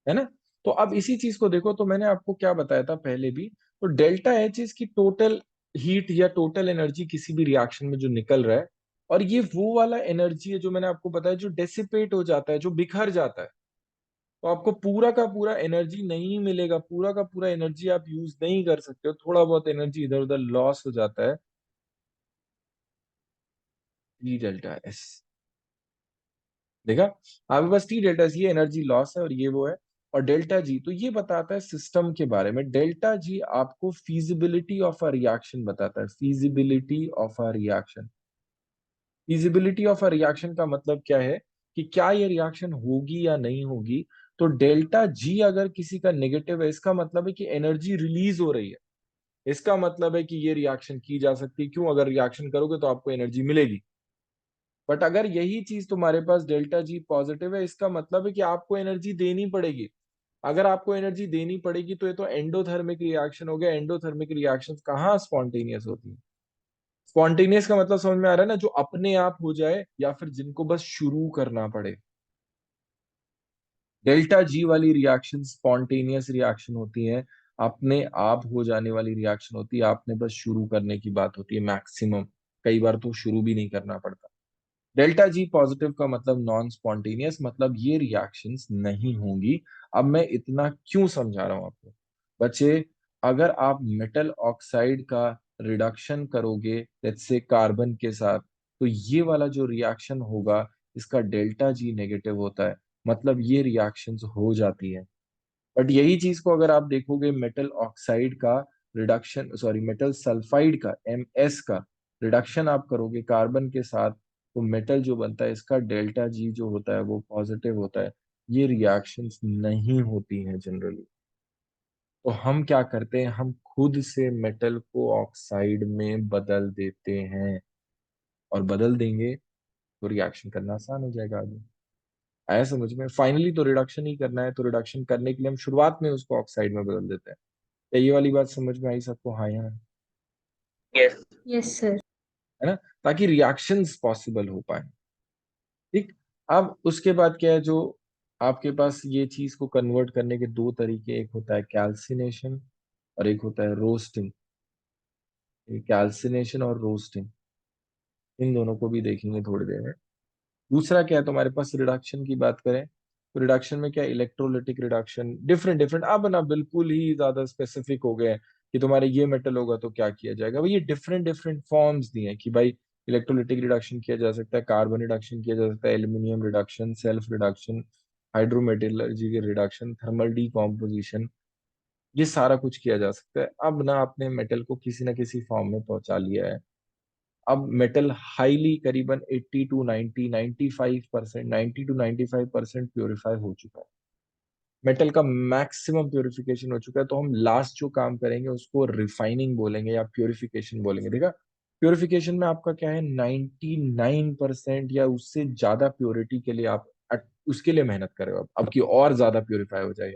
है ना? तो अब इसी चीज को देखो, तो मैंने आपको क्या बताया था पहले भी, तो डेल्टा एच इसकी टोटल हीट या टोटल एनर्जी किसी भी रिएक्शन में जो निकल रहा है, और ये वो वाला एनर्जी है जो मैंने आपको बताया, जो डेसिपेट हो जाता है, जो बिखर जाता है। तो आपको पूरा का पूरा एनर्जी नहीं मिलेगा, पूरा का पूरा एनर्जी आप यूज नहीं कर सकते हो, थोड़ा बहुत एनर्जी इधर उधर लॉस हो जाता है। टी डेल्टा एस, देखा? आपके पास टी डेल्टा एस, ये एनर्जी लॉस है और ये वो है। और डेल्टा जी तो ये बताता है सिस्टम के बारे में। डेल्टा जी आपको फीजिबिलिटी ऑफ अ रिएक्शन बताता है, feasibility of a reaction. Feasibility of a reaction का मतलब क्या है, कि क्या ये रिएक्शन होगी या नहीं होगी। तो डेल्टा जी अगर किसी का नेगेटिव है, इसका मतलब है कि एनर्जी रिलीज हो रही है, इसका मतलब है कि ये रिएक्शन की जा सकती है। क्यों? अगर रिएक्शन करोगे तो आपको एनर्जी मिलेगी। बट अगर यही चीज तुम्हारे पास डेल्टा जी पॉजिटिव है, इसका मतलब है कि आपको एनर्जी देनी पड़ेगी। अगर आपको एनर्जी देनी पड़ेगी तो ये तो एंडोथर्मिक रिएक्शन हो गया। एंडोथर्मिक रिएक्शंस कहाँ स्पॉन्टेनियस होती है? स्पॉन्टेनियस का मतलब समझ में आ रहा है ना, जो अपने आप हो जाए या फिर जिनको बस शुरू करना पड़े। डेल्टा जी वाली रिएक्शन स्पॉन्टेनियस रिएक्शन होती है, अपने आप हो जाने वाली रिएक्शन होती है, आपने बस शुरू करने की बात होती है मैक्सिमम, कई बार तो शुरू भी नहीं करना पड़ता। डेल्टा जी पॉजिटिव का मतलब नॉन स्पॉन्टेनियस, मतलब ये रिएक्शंस नहीं होंगी। अब मैं इतना क्यों समझा रहा हूं आपको बच्चे? अगर आप मेटल ऑक्साइड का रिडक्शन करोगे लेट्स से कार्बन के साथ, तो ये वाला जो रिएक्शन होगा, इसका डेल्टा जी नेगेटिव होता है, मतलब ये रिएक्शंस हो जाती है। बट यही चीज को अगर आप देखोगे मेटल ऑक्साइड का रिडक्शन, सॉरी मेटल सल्फाइड का, एमएस का रिडक्शन आप करोगे कार्बन के साथ, तो मेटल जो बनता है इसका डेल्टा जी जो होता है वो पॉजिटिव होता है। ये रिएक्शंस नहीं होती हैं जनरली। तो हम क्या करते हैं, हम खुद से मेटल को ऑक्साइड में बदल देते हैं, और बदल देंगे तो रिएक्शन करना आसान हो जाएगा आगे। आया समझ में? फाइनली तो रिडक्शन ही करना है, तो रिडक्शन करने के लिए हम शुरुआत में उसको ऑक्साइड में बदल देते हैं। क्या ये वाली बात समझ में आई सबको, हाँ या ना? यस। Yes sir. है ना? ताकि रिएक्शंस पॉसिबल हो पाए। ठीक। अब उसके बाद क्या है, जो आपके पास ये चीज को कन्वर्ट करने के दो तरीके, एक होता है कैल्सिनेशन और एक होता है रोस्टिंग। कैल्सिनेशन और रोस्टिंग, इन दोनों को भी देखेंगे थोड़ी देर में। दूसरा क्या है तुम्हारे पास, रिडक्शन की बात करें तो रिडक्शन में क्या, इलेक्ट्रोलिटिक रिडक्शन, डिफरेंट डिफरेंट। अब ना बिल्कुल ही ज्यादा स्पेसिफिक हो गए हैं कि तुम्हारे ये मेटल होगा तो क्या किया जाएगा। भाई ये डिफरेंट डिफरेंट फॉर्म्स दिए हैं कि भाई इलेक्ट्रोलिटिक रिडक्शन किया जा सकता है, कार्बन रिडक्शन किया जा सकता है, aluminium reduction, self reduction, hydrometallurgy के रिडक्शन, थर्मल डीकॉम्पोजिशन, ये सारा कुछ किया जा सकता है। अब ना आपने मेटल को किसी ना किसी फॉर्म में पहुंचा लिया है। अब मेटल हाईली करीबन 80 टू 90, 95%, 90 टू 95% प्योरीफाई हो चुका है। मेटल का मैक्सिमम प्योरिफिकेशन हो चुका है, तो हम लास्ट जो काम करेंगे उसको रिफाइनिंग बोलेंगे या प्योरिफिकेशन बोलेंगे। देखा, प्योरिफिकेशन में आपका क्या है, 99% या उससे ज्यादा प्योरिटी के लिए आप उसके लिए मेहनत करें अब की और ज्यादा प्योरीफाई हो जाए।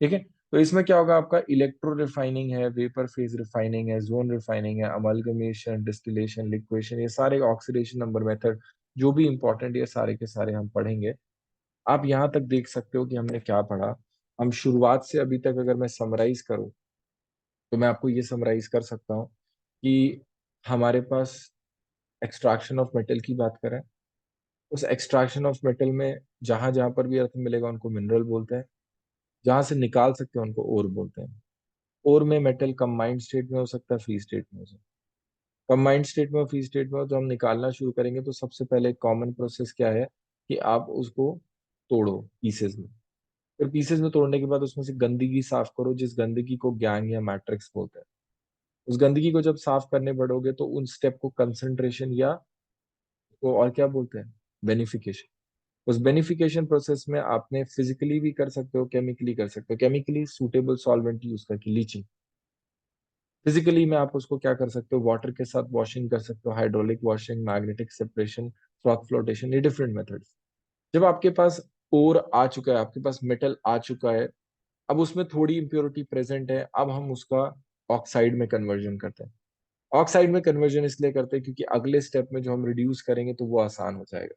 ठीक है? तो इसमें क्या होगा, आपका इलेक्ट्रो रिफाइनिंग है, वेपर फेज रिफाइनिंग है, जोन रिफाइनिंग है, अमलगमेशन, डिस्टिलेशन, लिक्वेशन, ये सारे ऑक्सीडेशन नंबर मेथड जो भी इंपॉर्टेंट, ये सारे के सारे हम पढ़ेंगे। आप यहाँ तक देख सकते हो कि हमने क्या पढ़ा। हम शुरुआत से अभी तक अगर मैं समराइज करूँ, तो मैं आपको ये समराइज कर सकता हूँ कि हमारे पास एक्सट्रैक्शन ऑफ मेटल की बात करें, उस एक्सट्रैक्शन ऑफ मेटल में जहां जहां पर भी अर्थ मिलेगा उनको मिनरल बोलते हैं, जहां से निकाल सकते हैं उनको ओर बोलते हैं। और में मेटल कंबाइंड स्टेट में हो सकता है, फ्री स्टेट में हो सकता है। कंबाइंड स्टेट में और फ्री स्टेट में जो हम निकालना शुरू करेंगे तो सबसे पहले कॉमन प्रोसेस क्या है कि आप उसको तोड़ो पीसेस में। फिर पीसेस में तोड़ने के बाद उसमें से गंदगी साफ करो, जिस गंदगी को गैंग या मैट्रिक्स बोलते हैं। उस गंदगी को जब साफ करने बढ़ोगे तो उन स्टेप को कंसंट्रेशन या को और क्या बोलते हैं, बेनिफिकेशन। उस बेनिफिकेशन प्रोसेस में आपने फिजिकली भी कर सकते हो, केमिकली कर सकते हो। केमिकली सूटेबल सॉल्वेंट यूज करके लीचिंग। फिजिकली में आप उसको क्या कर सकते हो, वाटर के साथ वॉशिंग कर सकते हो, hydraulic washing, magnetic separation, froth flotation, ये डिफरेंट मेथड्स। जब आपके पास ओर आ चुका है, आपके पास मेटल आ चुका है, अब उसमें थोड़ी इम्प्योरिटी प्रेजेंट है, अब हम उसका ऑक्साइड में कन्वर्जन करते हैं। ऑक्साइड में कन्वर्जन इसलिए करते हैं क्योंकि अगले स्टेप में जो हम रिड्यूस करेंगे तो वो आसान हो जाएगा।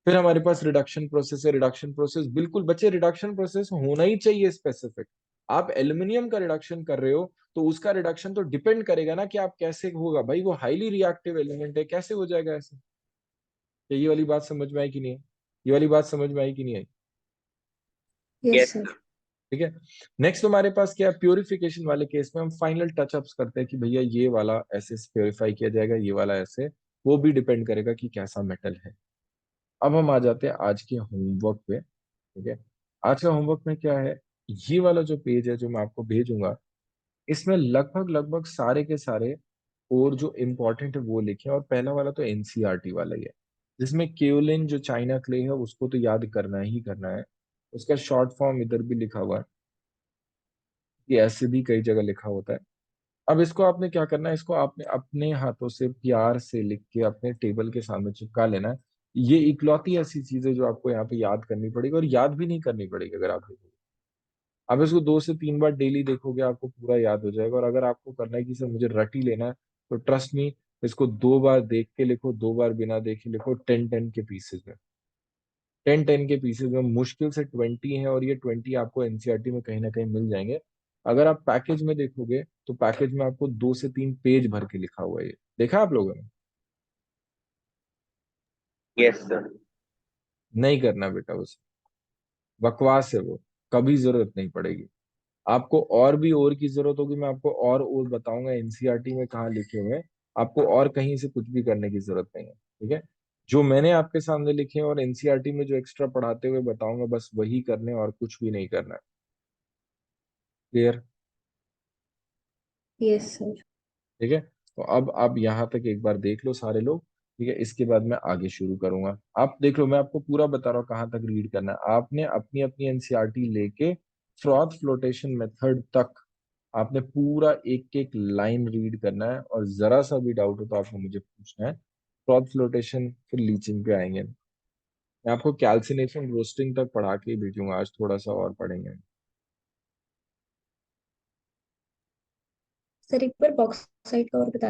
फिर हमारे पास रिडक्शन प्रोसेस है। रिडक्शन प्रोसेस बिल्कुल बच्चे, रिडक्शन प्रोसेस होना ही चाहिए स्पेसिफिक। आप एल्यूमिनियम का रिडक्शन कर रहे हो तो उसका रिडक्शन तो डिपेंड करेगा ना कि आप कैसे होगा। भाई वो हाईली रिएक्टिव एलिमेंट है, कैसे हो जाएगा ऐसे। तो ये वाली बात समझ में आई कि नहीं आई? ये वाली बात समझ में आई कि नहीं आई? Yes, yes sir. ठीक है। नेक्स्ट हमारे पास क्या है, प्योरिफिकेशन वाले केस में हम फाइनल टचअप्स करते हैं कि भैया ये वाला ऐसे प्योरीफाई किया जाएगा, ये वाला ऐसे। वो भी डिपेंड करेगा कि कैसा मेटल है। अब हम आ जाते हैं आज के होमवर्क पे। ठीक है। आज का होमवर्क में क्या है, ये वाला जो पेज है जो मैं आपको भेजूंगा, इसमें लगभग लगभग सारे के सारे और जो इम्पोर्टेंट है वो लिखे। और पहला वाला तो एनसीईआरटी वाला ही है, जिसमें केओलिन जो चाइना क्ले है उसको तो याद करना ही करना है। उसका शॉर्ट फॉर्म इधर भी लिखा हुआ है, कि ऐसे भी कई जगह लिखा होता है। अब इसको आपने क्या करना है, इसको आपने अपने हाथों से प्यार से लिख के अपने टेबल के सामने चिपका लेना है। ये इकलौती ऐसी चीज है जो आपको यहाँ पे याद करनी पड़ेगी, और याद भी नहीं करनी पड़ेगी अगर आप देखोगे। आप इसको 2 से 3 बार डेली देखोगे, आपको पूरा याद हो जाएगा। और अगर आपको करना है कि सर मुझे रट ही लेना है, तो ट्रस्ट मी, इसको 2 बार देख के लिखो, 2 बार बिना देखे लिखो, 10-10 के पीसेज में। 10-10 के पीसेज में मुश्किल से 20 है, और ये 20 आपको एनसीईआरटी में कहीं ना कहीं मिल जाएंगे। अगर आप पैकेज में देखोगे तो पैकेज में आपको 2 से 3 पेज भर के लिखा हुआ है। ये देखा आप लोगों ने? Yes sir. नहीं करना बेटा, उसे बकवास है वो, कभी जरूरत नहीं पड़ेगी। आपको और भी और की जरूरत होगी, मैं आपको और बताऊंगा एनसीईआरटी में कहाँ लिखे हुए हैं। आपको और कहीं से कुछ भी करने की जरूरत नहीं है। ठीक है। जो मैंने आपके सामने लिखे हैं और एनसीईआरटी में जो एक्स्ट्रा पढ़ाते हुए बताऊंगा, बस वही करने और कुछ भी नहीं करना है। क्लियर? Yes, sir. ठीक है। तो अब आप यहाँ तक एक बार देख लो सारे लोग। ठीक है, इसके बाद मैं आगे शुरू करूंगा। आप देख लो, मैं आपको पूरा बता रहा हूँ कहाँ तक रीड करना है। आपने अपनी अपनी एनसीईआरटी लेके फ्रॉथ फ्लोटेशन मेथड तक आपने पूरा एक एक लाइन रीड करना है, और जरा सा भी डाउट हो तो आपको मुझे पूछना है। फ्रॉथ फ्लोटेशन फिर लीचिंग पे आएंगे। मैं आपको कैल्सिनेशन रोस्टिंग तक पढ़ा के ही भेजूंगा, आज थोड़ा सा और पढ़ेंगे। सर एक बार बॉक्साइट का और बता।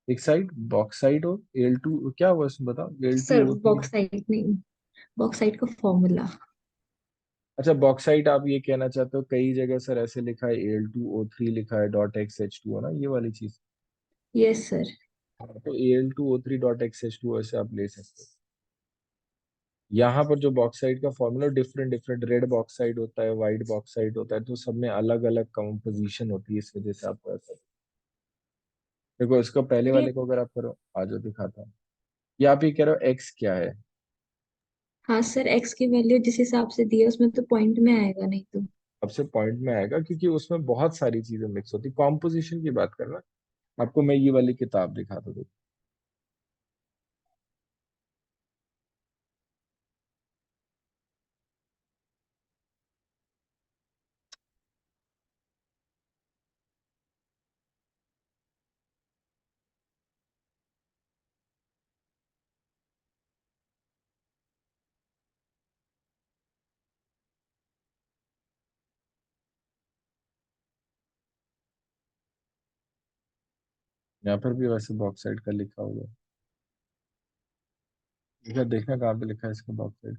एक साइड बॉक्साइट और Al2 क्या हुआ इसमें बताओ, सर Al2O3। बॉक्साइट नहीं, बॉक्साइट का फॉर्मूला। अच्छा, बॉक्साइट आप ये कहना चाहते हो, कई जगह सर ऐसे लिखा है Al2O3 लिखा है .XH2 ना, ये वाली चीज। Yes sir. हाँ, तो Al2O3 .XH2 ऐसे आप ले सकते हो। यहाँ पर जो बॉक्साइट का formula different different, red bauxite होता है, व्हाइट बॉक्साइट होता है, तो सब में अलग अलग कंपोजिशन होती है, इस वजह से आपको ऐसा। देखो इसका पहले अरे वाले को अगर आप करो, आ जाओ दिखाता हूँ। ये आप ये कह रहे हो एक्स क्या है? हाँ सर, एक्स की वैल्यू जिस हिसाब से दी है उसमें तो पॉइंट में आएगा नहीं तो। अब से पॉइंट में आएगा क्योंकि उसमें बहुत सारी चीजें मिक्स होती, कॉम्पोजिशन की बात करना। आपको मैं ये वाली किताब दिखाता हूँ। यहाँ पर भी वैसे बॉक्साइट का लिखा हुआ है। देखा, देखना कहाँ पे लिखा है इसका बॉक्साइट।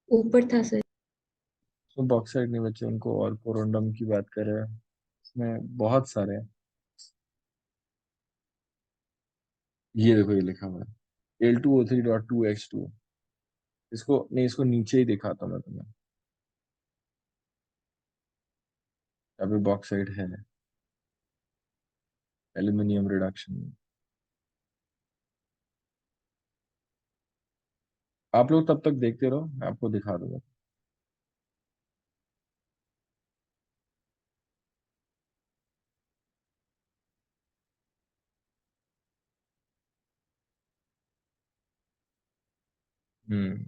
ऊपर था सर। तो बॉक्साइट नहीं बच्चे, उनको और कोरोंडम की बात कर रहे हैं। इसमें बहुत सारे हैं। ये देखो ये लिखा हुआ है Al2O3.2H2। इसको नहीं, इसको नीचे ही दिखाता हूँ मैं तुम्हें। अभी बॉक्साइट है, एल्यूमिनियम रिडक्शन। आप लोग तब तक देखते रहो, मैं आपको दिखा दूंगा। हम्म,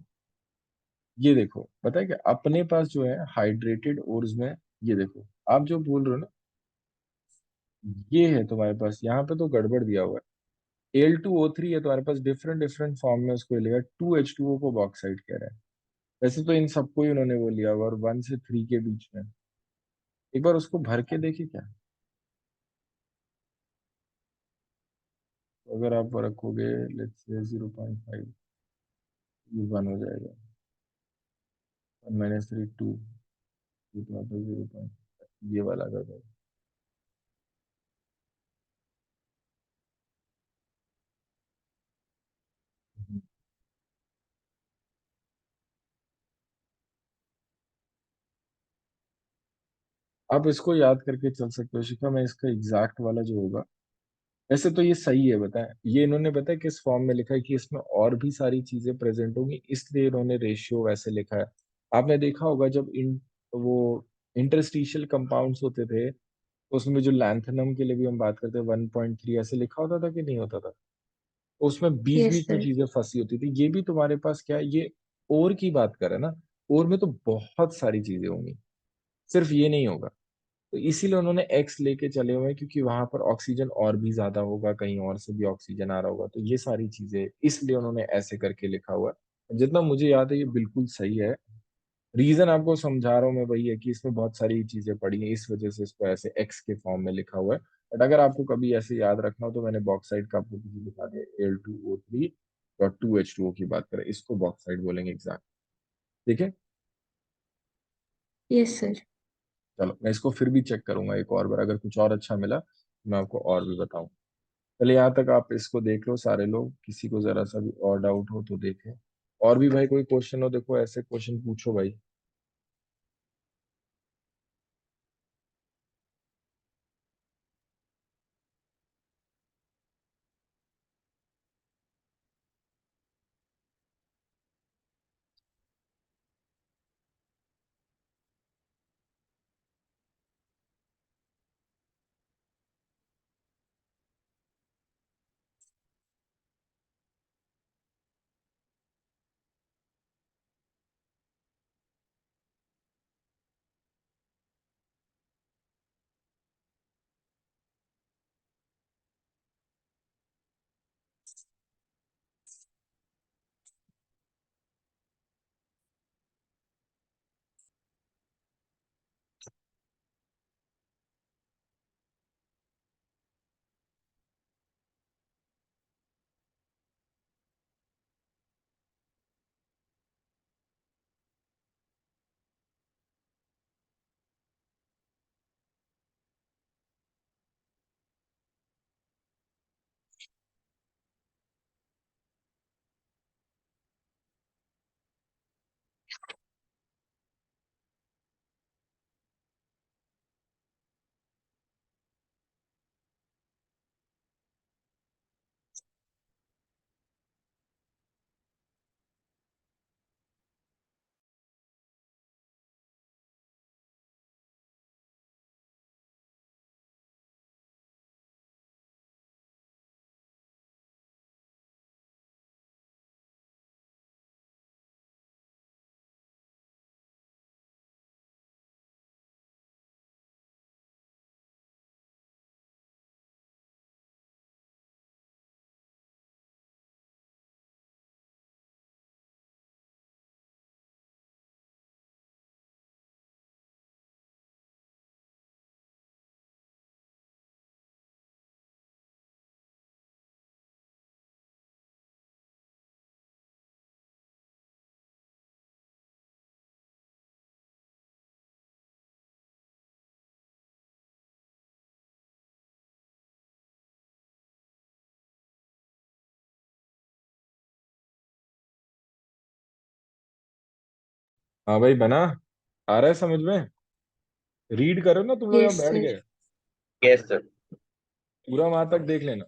ये देखो, पता है कि अपने पास जो है हाइड्रेटेड ओर्स में, ये देखो आप जो बोल रहे हो ना, ये है तुम्हारे पास, यहाँ पे तो गड़बड़ दिया हुआ है। Al2O3 है तुम्हारे पास, डिफरेंट डिफरेंट फॉर्म में उसको लेगा, 2H2O को बॉक्साइड कह रहा है। वैसे तो इन सबको ही उन्होंने वो लिया हुआ, और 1 से 3 के बीच में। एक बार उसको भर के देखिए क्या। तो अगर आप रखोगे, लेट्स से 0.5, ये 1 हो जाएगा, 1 - 3 2, ये तो आपका 0. ये वाला कर दो। आप इसको याद करके चल सकते हो शिखा, मैं इसका एग्जैक्ट वाला जो होगा, वैसे तो ये सही है, बताएं ये इन्होंने बताया किस फॉर्म में लिखा है कि इसमें और भी सारी चीजें प्रेजेंट होंगी, इसलिए इन्होंने रेशियो वैसे लिखा है। आपने देखा होगा जब इन वो इंटरस्टिशियल कंपाउंड्स होते थे, तो उसमें जो लैंथेनम के लिए भी हम बात करते हैं 1.3 ऐसे लिखा होता था कि नहीं होता था? तो उसमें बीच यस बीच में सर। चीजें फंसी होती थी। ये भी तुम्हारे पास क्या है, ये और की बात करे ना, और में तो बहुत सारी चीजें होंगी, सिर्फ ये नहीं होगा। तो इसीलिए उन्होंने एक्स लेके चले हुए हैं, क्योंकि वहां पर ऑक्सीजन और भी ज्यादा होगा, कहीं और से भी ऑक्सीजन आ रहा होगा, तो ये सारी चीजें इसलिए उन्होंने ऐसे करके लिखा हुआ है। जितना मुझे याद है ये बिल्कुल सही है। रीजन आपको समझा रहा हूँ मैं, वही है कि इसमें बहुत सारी चीजें पड़ी हैं, इस वजह से इसको ऐसे एक्स के फॉर्म में लिखा हुआ है। बट अगर आपको कभी ऐसे याद रखना हो, तो मैंने बॉक्साइड का आपको किसी दिखा दिया, Al2O3.2H2O की बात करें, इसको बॉक्साइड बोलेंगे एग्जैक्ट। ठीक है, यस सर। चलो मैं इसको फिर भी चेक करूंगा एक और बार, अगर कुछ और अच्छा मिला तो मैं आपको और भी बताऊं। चलिए, यहाँ तक आप इसको देख लो सारे लोग, किसी को जरा सा भी और डाउट हो तो देखें। और भी भाई कोई क्वेश्चन हो, देखो ऐसे क्वेश्चन पूछो भाई। हाँ भाई बना, आ रहा है समझ में? रीड करो ना तुम लोग यहाँ यस बैठ सर। गए, यस सर। पूरा वहां तक देख लेना।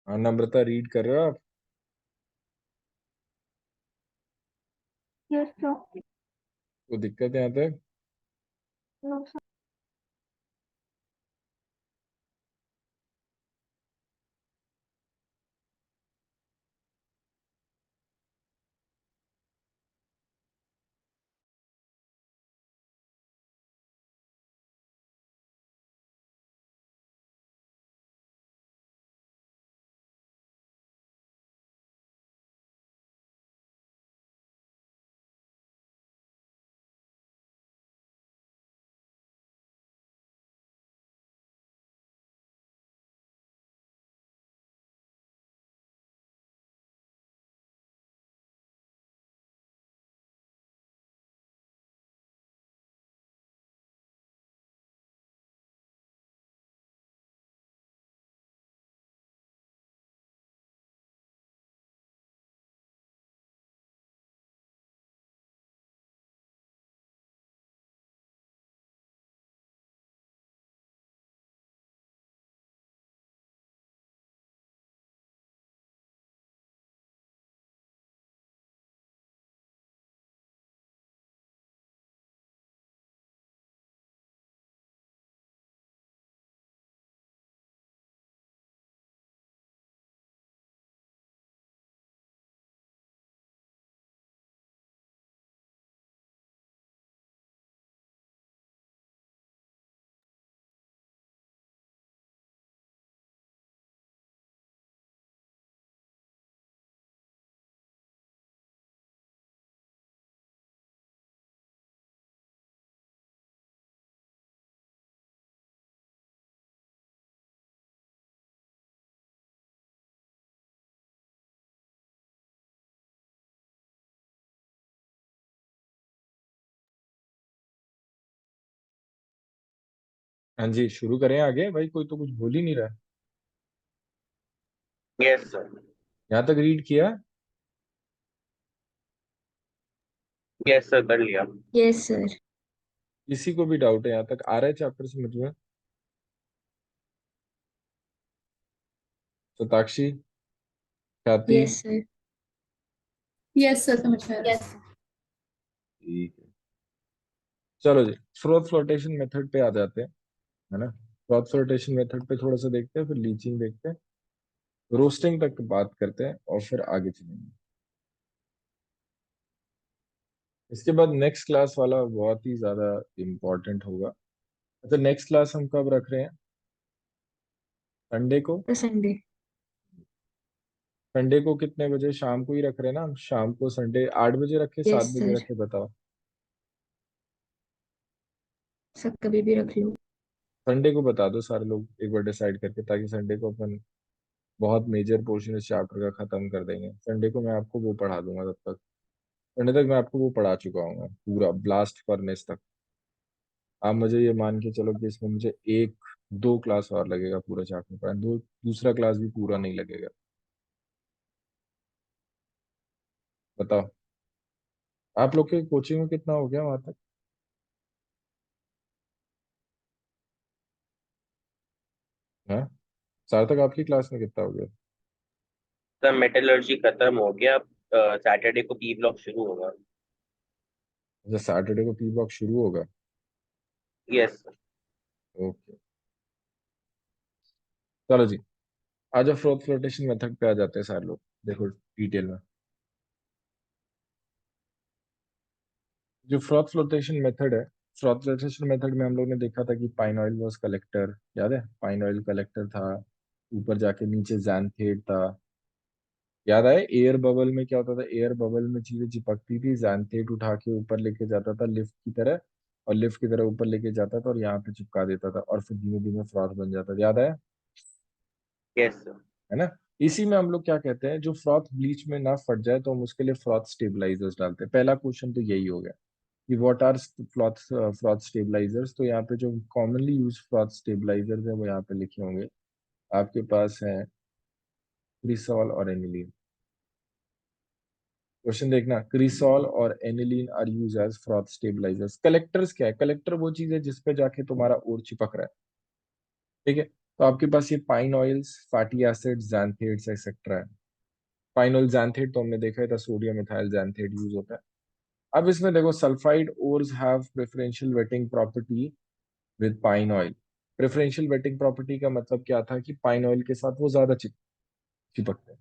हाँ नम्रता, रीड कर रहे हो आप? Yes, sir. कोई दिक्कत है यहाँ पे? No, sir. हाँ जी, शुरू करें आगे? भाई कोई तो कुछ बोल ही नहीं रहा। Yes sir. यहाँ तक रीड किया? यस सर, कर लिया। Yes sir. किसी को भी डाउट है यहाँ तक आ रहा है चैप्टर समझ में? सताक्षी, ख्याति? Yes sir. यस सर, समझ में आ रहा है। यस ठीक है, चलो जी फ्रोथ फ्लोटेशन मेथड पे आ जाते हैं, है ना? फ्रोथ फ्लोटेशन मेथड पे थोड़ा सा देखते हैं, फिर लीचिंग देखते हैं, रोस्टिंग तक बात करते हैं और फिर आगे चलेंगे। इसके बाद नेक्स्ट क्लास वाला बहुत ही ज्यादा इम्पोर्टेंट होगा। अच्छा, नेक्स्ट क्लास हम कब रख रहे हैं? संडे को? तो संडे। संडे को कितने बजे? शाम को ही रख रहे हैं ना हम? शाम को संडे 8 बजे रखे, सात यस बजे सर। रखे, बताओ? सब कभी भी रख लो। संडे को बता दो सारे लोग एक बार डिसाइड करके, ताकि संडे को अपन बहुत मेजर पोर्शन इस चैप्टर का खत्म कर देंगे। संडे को मैं आपको वो पढ़ा दूंगा, तब तक संडे तक मैं आपको वो पढ़ा चुका हूँ पूरा ब्लास्ट फर्नेस तक। आप मुझे ये मान के चलो कि इसमें मुझे एक दो क्लास और लगेगा पूरा चैप्टर पढ़ाने, दूसरा क्लास भी पूरा नहीं लगेगा। बताओ आप लोग के कोचिंग में कितना हो गया वहां तक? हाँ, सार्थक आपकी क्लास में कितना हो गया? सर मेटलर्जी खत्म हो गया, अब सैटरडे को पी ब्लॉक शुरू होगा। अच्छा, सैटरडे को पी ब्लॉक शुरू होगा। Yes sir. ओके। चलो जी, आज फ्रोथ फ्लोटेशन मेथड पे आ जाते हैं सारे लोग, देखो डिटेल में। जो फ्रॉथ फ्लोटेशन मेथड है, फ्रॉथ फ्लोटेशन मेथड में हम लोग ने देखा था कि पाइन ऑयल वाज कलेक्टर, याद है? पाइन ऑयल कलेक्टर था, ऊपर जाके नीचे जैंथेट था, याद आए? एयर बबल में क्या होता था, एयर बबल में चीजें चिपकती थी, जैंथेट उठा के ऊपर लेके जाता था लिफ्ट की तरह, और लिफ्ट की तरह ऊपर लेके जाता था और यहाँ पे चिपका देता था, और फिर धीमे धीमे फ्रॉथ बन जाता था, याद आया? Yes sir. है ना? इसी में हम लोग क्या कहते हैं, जो फ्रॉथ ब्लीच में ना फट जाए तो हम उसके लिए फ्रॉथ स्टेबलाइजर्स डालते हैं। पहला क्वेश्चन तो यही हो गया कि व्हाट आर फ्रॉथ स्टेबलाइजर्स। तो यहाँ पे जो कॉमनली यूज फ्रॉथ स्टेबलाइजर्स है वो यहाँ पे लिखे होंगे आपके पास है, क्रिसॉल और एनिलीन। क्वेश्चन देखना, क्रिसॉल और aniline are use as froth stabilisers. Collectors क्या है? कलेक्टर वो चीज है जिसपे जाके तुम्हारा और चिपक रहा है, ठीक है? तो आपके पास ये pine oils, fatty acid, xanthates etcetera है। पाइन ऑयल जैंथेट तो हमने देखा था, सोडियम मिथाइल जैंथेट यूज होता है। अब इसमें देखो, sulphide ores have preferential waiting property with pine oil. Preferential waiting property का मतलब क्या था कि पाइन ऑयल के साथ वो ज्यादा चिपकते हैं।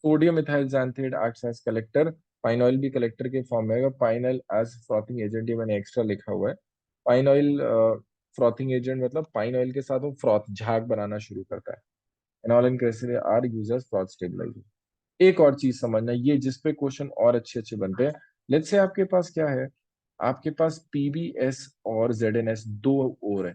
Sodium methyl xanthate acts as collector, pine oil भी कलेक्टर के फॉर्म में है। Pine oil as frothing agent, ये मैंने एक्स्ट्रा लिखा हुआ है। पाइन ऑयल फ्रॉथिंग एजेंट मतलब पाइन ऑयल के साथ वो फ्रॉथ, झाग बनाना शुरू करता है। Aniline and cresol are used as froth stabiliser. एक और चीज समझना, ये जिस पे क्वेश्चन और अच्छे अच्छे बनते हैं, लेट्स से आपके पास क्या है, आपके पास पीबीएस और जेडएनएस दो और है,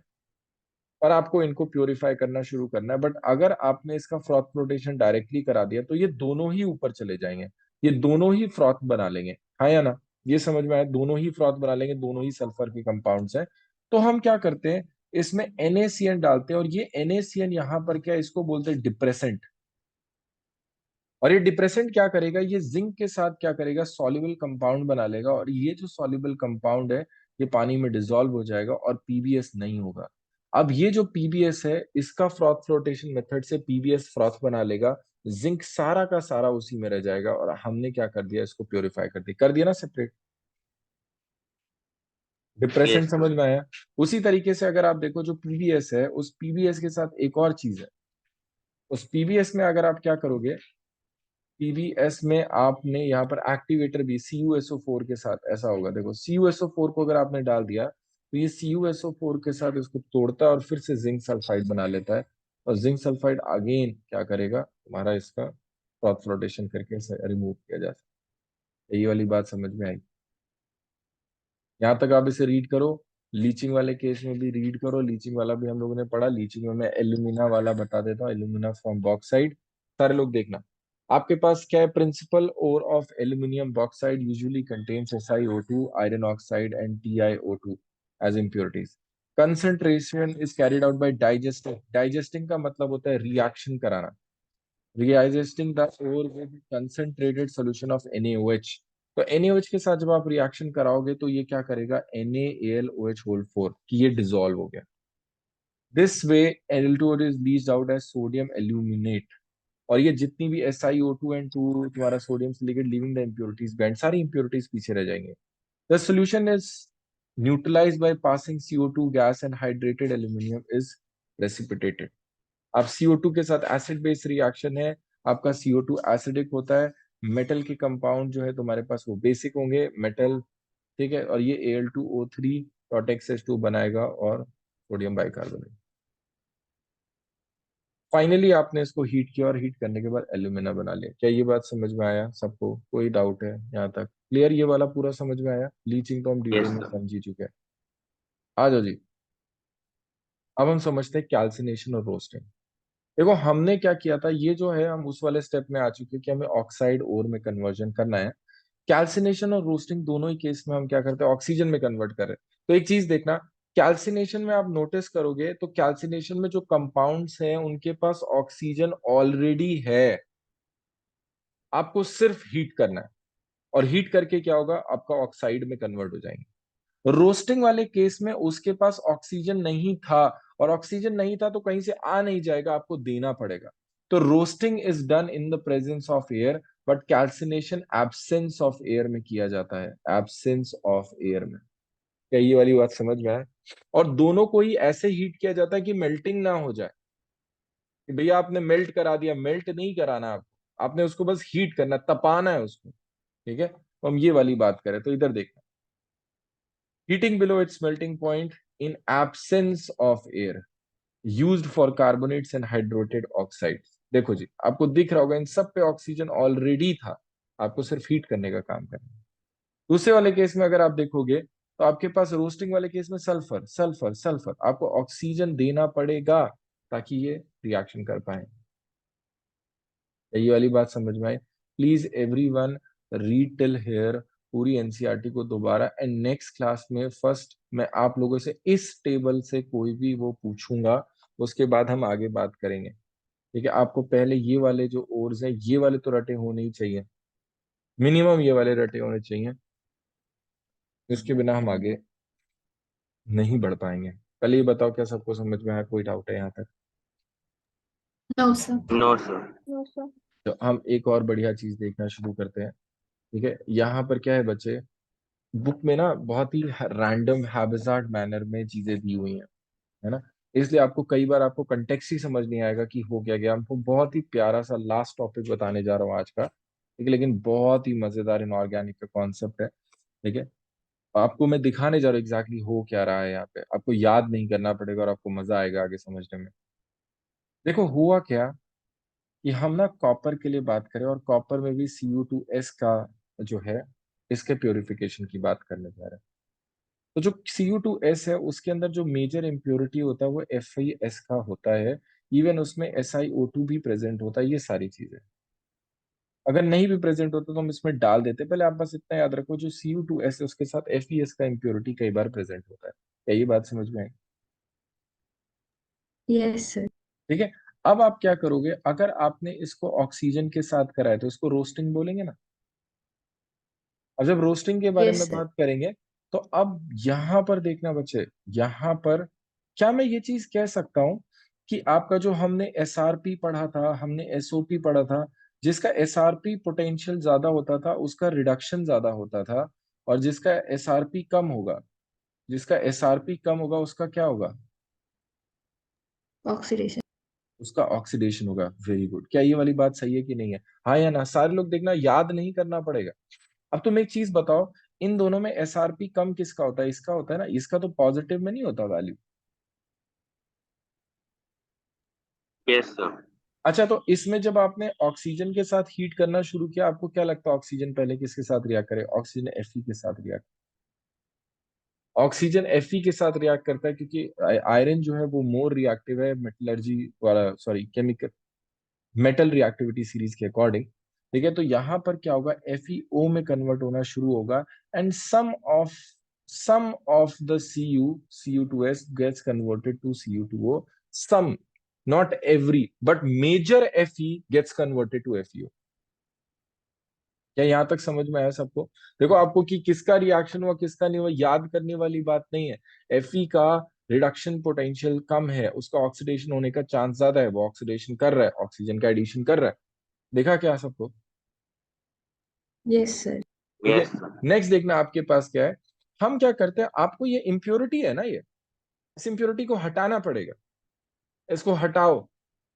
और आपको इनको प्योरीफाई करना शुरू करना है। बट अगर आपने इसका फ्रॉथ फ्लोटेशन डायरेक्टली करा दिया तो ये दोनों ही ऊपर चले जाएंगे, ये दोनों ही फ्रॉथ बना लेंगे, हाँ या ना? ये समझ में आया? दोनों ही फ्रॉथ बना लेंगे, दोनों ही सल्फर के कंपाउंड्स हैं। तो हम क्या करते हैं, इसमें NaCN डालते हैं, और ये NaCN यहाँ पर क्या है, इसको बोलते हैं डिप्रेसेंट। और ये डिप्रेसेंट क्या करेगा, ये जिंक के साथ क्या करेगा, सॉल्युबल कंपाउंड बना लेगा, और ये जो सॉल्युबल कंपाउंड है ये पानी में डिसॉल्व हो जाएगा और पीबीएस नहीं होगा। अब ये जो पीबीएस है, इसका फ्रॉथ फ्लोटेशन मेथड से पीबीएस फ्रॉथ बना लेगा, जिंक सारा का सारा उसी में रह जाएगा, और हमने क्या कर दिया, इसको प्योरीफाई कर दिया ना सेपरेट। डिप्रेसेंट यस समझ सर। में आया? उसी तरीके से अगर आप देखो, जो पीबीएस है, उस पीबीएस के साथ एक और चीज है, उस पीबीएस में अगर आप क्या करोगे, पीबीएस में आपने यहाँ पर एक्टिवेटर भी CuSO4 के साथ, ऐसा होगा देखो, CuSO4 को अगर आपने डाल दिया तो ये CuSO4 के साथ इसको तोड़ता है और फिर से जिंक सल्फाइड बना लेता है, और जिंक सल्फाइड अगेन क्या करेगा, तुम्हारा इसका क्रॉस फ्लोटेशन करके रिमूव किया जा सकता है। यही वाली बात समझ में आई? यहाँ तक आप इसे रीड करो। लीचिंग वाले केस में भी रीड करो, लीचिंग वाला भी हम लोगों ने पढ़ा। लीचिंग में मैं एल्यूमिना वाला बता देता हूँ, एल्यूमिना फ्रॉम बॉक्साइड। सारे लोग देखना, आपके पास क्या है, principal ore of aluminium bauxite usually contains SiO2, iron oxide and TiO2 as impurities. Concentration is carried out by digesting. Digesting का मतलब होता है रिएक्शन कराना, readjusting the ore with concentrated solution of NaOH। तो NaOH के साथ जब आप रिएक्शन कराओगे तो ये क्या करेगा, NaAlOH होल 4 कि ये डिसॉल्व हो गया। This way Al2O is leached out as sodium aluminate, और ये जितनी भी SiO2 एंड 2 तुम्हारा sodium silicate leaving the impurities behind, सारी इम्प्योरिटीज पीछे रह जाएंगे। The solution is neutralised by passing CO2 gas and hydrated aluminium is precipitated. अब CO2 के साथ एसिड बेस रिएक्शन है, आपका CO2 एसिडिक होता है, मेटल के कंपाउंड जो है तुम्हारे पास वो बेसिक होंगे मेटल, ठीक है? और ये Al2O3 डॉट XH2 बनाएगा और सोडियम बाइकार्बोनेट। फाइनली आपने इसको हीट किया, और हीट करने के बाद एल्यूमिना बना लिया। क्या ये बात समझ में आया सबको? कोई डाउट है यहाँ तक? क्लियर? ये वाला पूरा समझ में आया? लीचिंग तो हम डिटेल यस में सर। समझ ही चुके हैं। आ जाओ जी, अब हम समझते हैं कैल्सिनेशन और रोस्टिंग। देखो हमने क्या किया था, ये जो है हम उस वाले स्टेप में आ चुके हैं कि हमें ऑक्साइड ओर में कन्वर्जन करना है। कैल्सिनेशन और रोस्टिंग दोनों ही केस में हम क्या करते हैं, ऑक्सीजन में कन्वर्ट कर रहे हैं। तो एक चीज देखना, कैल्सिनेशन में आप नोटिस करोगे तो कैल्सिनेशन में जो कंपाउंड्स हैं उनके पास ऑक्सीजन ऑलरेडी है, आपको सिर्फ हीट करना है, और हीट करके क्या होगा, आपका ऑक्साइड में कन्वर्ट हो जाएंगे। रोस्टिंग वाले केस में उसके पास ऑक्सीजन नहीं था, और ऑक्सीजन नहीं था तो कहीं से आ नहीं जाएगा, आपको देना पड़ेगा। तो roasting is done in the presence of air, but calcination absence of air में किया जाता है, एब्सेंस ऑफ एयर में। क्या ये वाली बात समझ में आए? और दोनों को ही ऐसे हीट किया जाता है कि मेल्टिंग ना हो जाए, कि भैया आपने मेल्ट करा दिया, मेल्ट नहीं कराना आपको, आपने उसको बस हीट करना, तपाना है उसको, ठीक है। तो हम ये वाली बात करें तो इधर देखना, heating below it's melting point in absence of air used for carbonates and hydrated oxides. देखो जी, आपको दिख रहा होगा इन सब पे ऑक्सीजन ऑलरेडी था, आपको सिर्फ हीट करने का काम करना है। दूसरे वाले केस में अगर आप देखोगे तो आपके पास रोस्टिंग वाले केस में सल्फर सल्फर सल्फर, आपको ऑक्सीजन देना पड़ेगा ताकि ये रिएक्शन कर पाए। ये वाली बात समझ में आई? Please everyone read till here पूरी एनसीईआरटी को दोबारा, एंड नेक्स्ट क्लास में फर्स्ट मैं आप लोगों से इस टेबल से कोई भी वो पूछूंगा, उसके बाद हम आगे बात करेंगे, ठीक है। आपको पहले ये वाले जो ओर्स हैं ये वाले तो रटे होने ही चाहिए, मिनिमम ये वाले रटे होने चाहिए, इसके बिना हम आगे नहीं बढ़ पाएंगे। पहले ये बताओ क्या सबको समझ में आया, कोई डाउट है यहाँ तक? No, sir. No sir. No, sir. तो हम एक और बढ़िया चीज देखना शुरू करते हैं, ठीक है। यहाँ पर क्या है बच्चे, बुक में ना बहुत ही रैंडम हैबिजार्ड मैनर में चीजें दी हुई हैं, है ना। इसलिए आपको कई बार आपको कंटेक्स्ट ही समझ नहीं आएगा कि हो क्या गया। हमको बहुत ही प्यारा सा लास्ट टॉपिक बताने जा रहा हूँ आज का, ठीक है, लेकिन बहुत ही मजेदार इनऑर्गेनिक का कॉन्सेप्ट है, ठीक है। आपको मैं दिखाने जा रहा हूँ एग्जैक्टली हो क्या रहा है यहाँ पे, आपको याद नहीं करना पड़ेगा और आपको मजा आएगा आगे समझने में। देखो हुआ क्या कि हम ना कॉपर के लिए बात करें और कॉपर में भी Cu2S का जो है इसके प्योरिफिकेशन की बात करने जा रहे हैं। तो जो Cu2S है उसके अंदर जो मेजर इम्प्योरिटी होता है वो FeS का होता है, इवन उसमें SiO2 भी प्रेजेंट होता है। ये सारी चीजें अगर नहीं भी प्रेजेंट होता तो हम इसमें डाल देते, पहले आप बस इतना याद रखो जो Cu2S है उसके साथ FeS का इम्प्योरिटी कई बार प्रेजेंट होता है। क्या ये बात समझ में आई? Yes sir. ठीक है। अब आप क्या करोगे, अगर आपने इसको ऑक्सीजन के साथ कराया तो इसको रोस्टिंग बोलेंगे ना। अब जब रोस्टिंग के बारे में यस सर। बात करेंगे तो अब यहां पर देखना बच्चे, यहां पर क्या मैं ये चीज कह सकता हूं कि आपका जो हमने एसआरपी पढ़ा था, हमने एसओपी पढ़ा था, जिसका एसआरपी पोटेंशियल ज्यादा होता था उसका रिडक्शन ज्यादा होता था, और जिसका एसआरपी कम होगा, जिसका एसआरपी कम होगा उसका क्या होगा, ऑक्सीडेशन। उसका ऑक्सीडेशन होगा। Very good. क्या ये वाली बात सही है कि नहीं है? हाँ या ना? सारे लोग देखना, याद नहीं करना पड़ेगा। अब तुम एक चीज बताओ, इन दोनों में एसआरपी कम किसका होता है? इसका होता है ना, इसका तो पॉजिटिव में नहीं होता वैल्यू। Yes sir. अच्छा, तो इसमें जब आपने ऑक्सीजन के साथ हीट करना शुरू किया, आपको क्या लगता है ऑक्सीजन पहले किसके साथ रिएक्ट करे? ऑक्सीजन Fe के साथ रिएक्ट, ऑक्सीजन Fe के साथ रिएक्ट करता है क्योंकि आयरन जो है वो मोर रिएक्टिव है मेटलर्जी वाला, sorry chemical metal reactivity series के अकॉर्डिंग, ठीक है। तो यहां पर क्या होगा, FeO में कन्वर्ट होना शुरू होगा, and some of the Cu2S gets converted to Cu2O, some, not every but major Fe gets converted to FeO। क्या यहां तक समझ में आया सबको? देखो आपको कि किसका रिएक्शन हुआ किसका नहीं हुआ याद करने वाली बात नहीं है। Fe का रिडक्शन पोटेंशियल कम है, उसका ऑक्सीडेशन होने का चांस ज्यादा है, वो ऑक्सीडेशन कर रहा है, ऑक्सीजन का एडिशन कर रहा है। देखा क्या सबको? Yes sir. ठीक है। Yes sir. नेक्स्ट देखना आपके पास क्या है, हम क्या करते हैं, आपको ये इम्प्योरिटी है ना, ये इस इम्प्योरिटी को हटाना पड़ेगा, इसको हटाओ।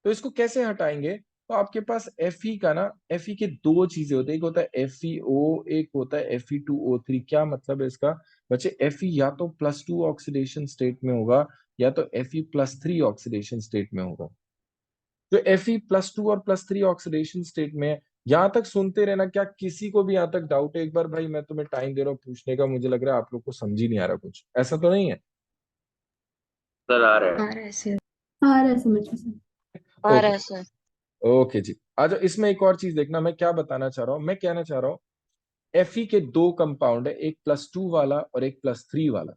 तो इसको कैसे हटाएंगे? तो आपके पास Fe का ना, Fe के दो चीजें होती है, एक होता है FeO, एक होता है Fe2O3। क्या मतलब है इसका बच्चे? Fe या तो +2 ऑक्सीडेशन स्टेट में होगा या तो Fe+3 ऑक्सीडेशन स्टेट में होगा। जो Fe+2 और +3 ऑक्सीडेशन स्टेट में है, यहां तक सुनते रहना। क्या किसी को भी यहां तक डाउट है? एक बार भाई मैं तुम्हें टाइम दे रहा हूँ पूछने का, मुझे लग रहा है आप लोग को समझ ही नहीं आ रहा कुछ, ऐसा तो नहीं है? सर आ रहा आ है। रहा है सर। आ रहा है समझ में सर। आ ओके रहा है सर। ओके जी। आज इसमें एक और चीज देखना, मैं क्या बताना चाह रहा हूँ, मैं कहना चाह रहा हूँ Fe के दो कंपाउंड है, एक +2 वाला और एक +3 वाला।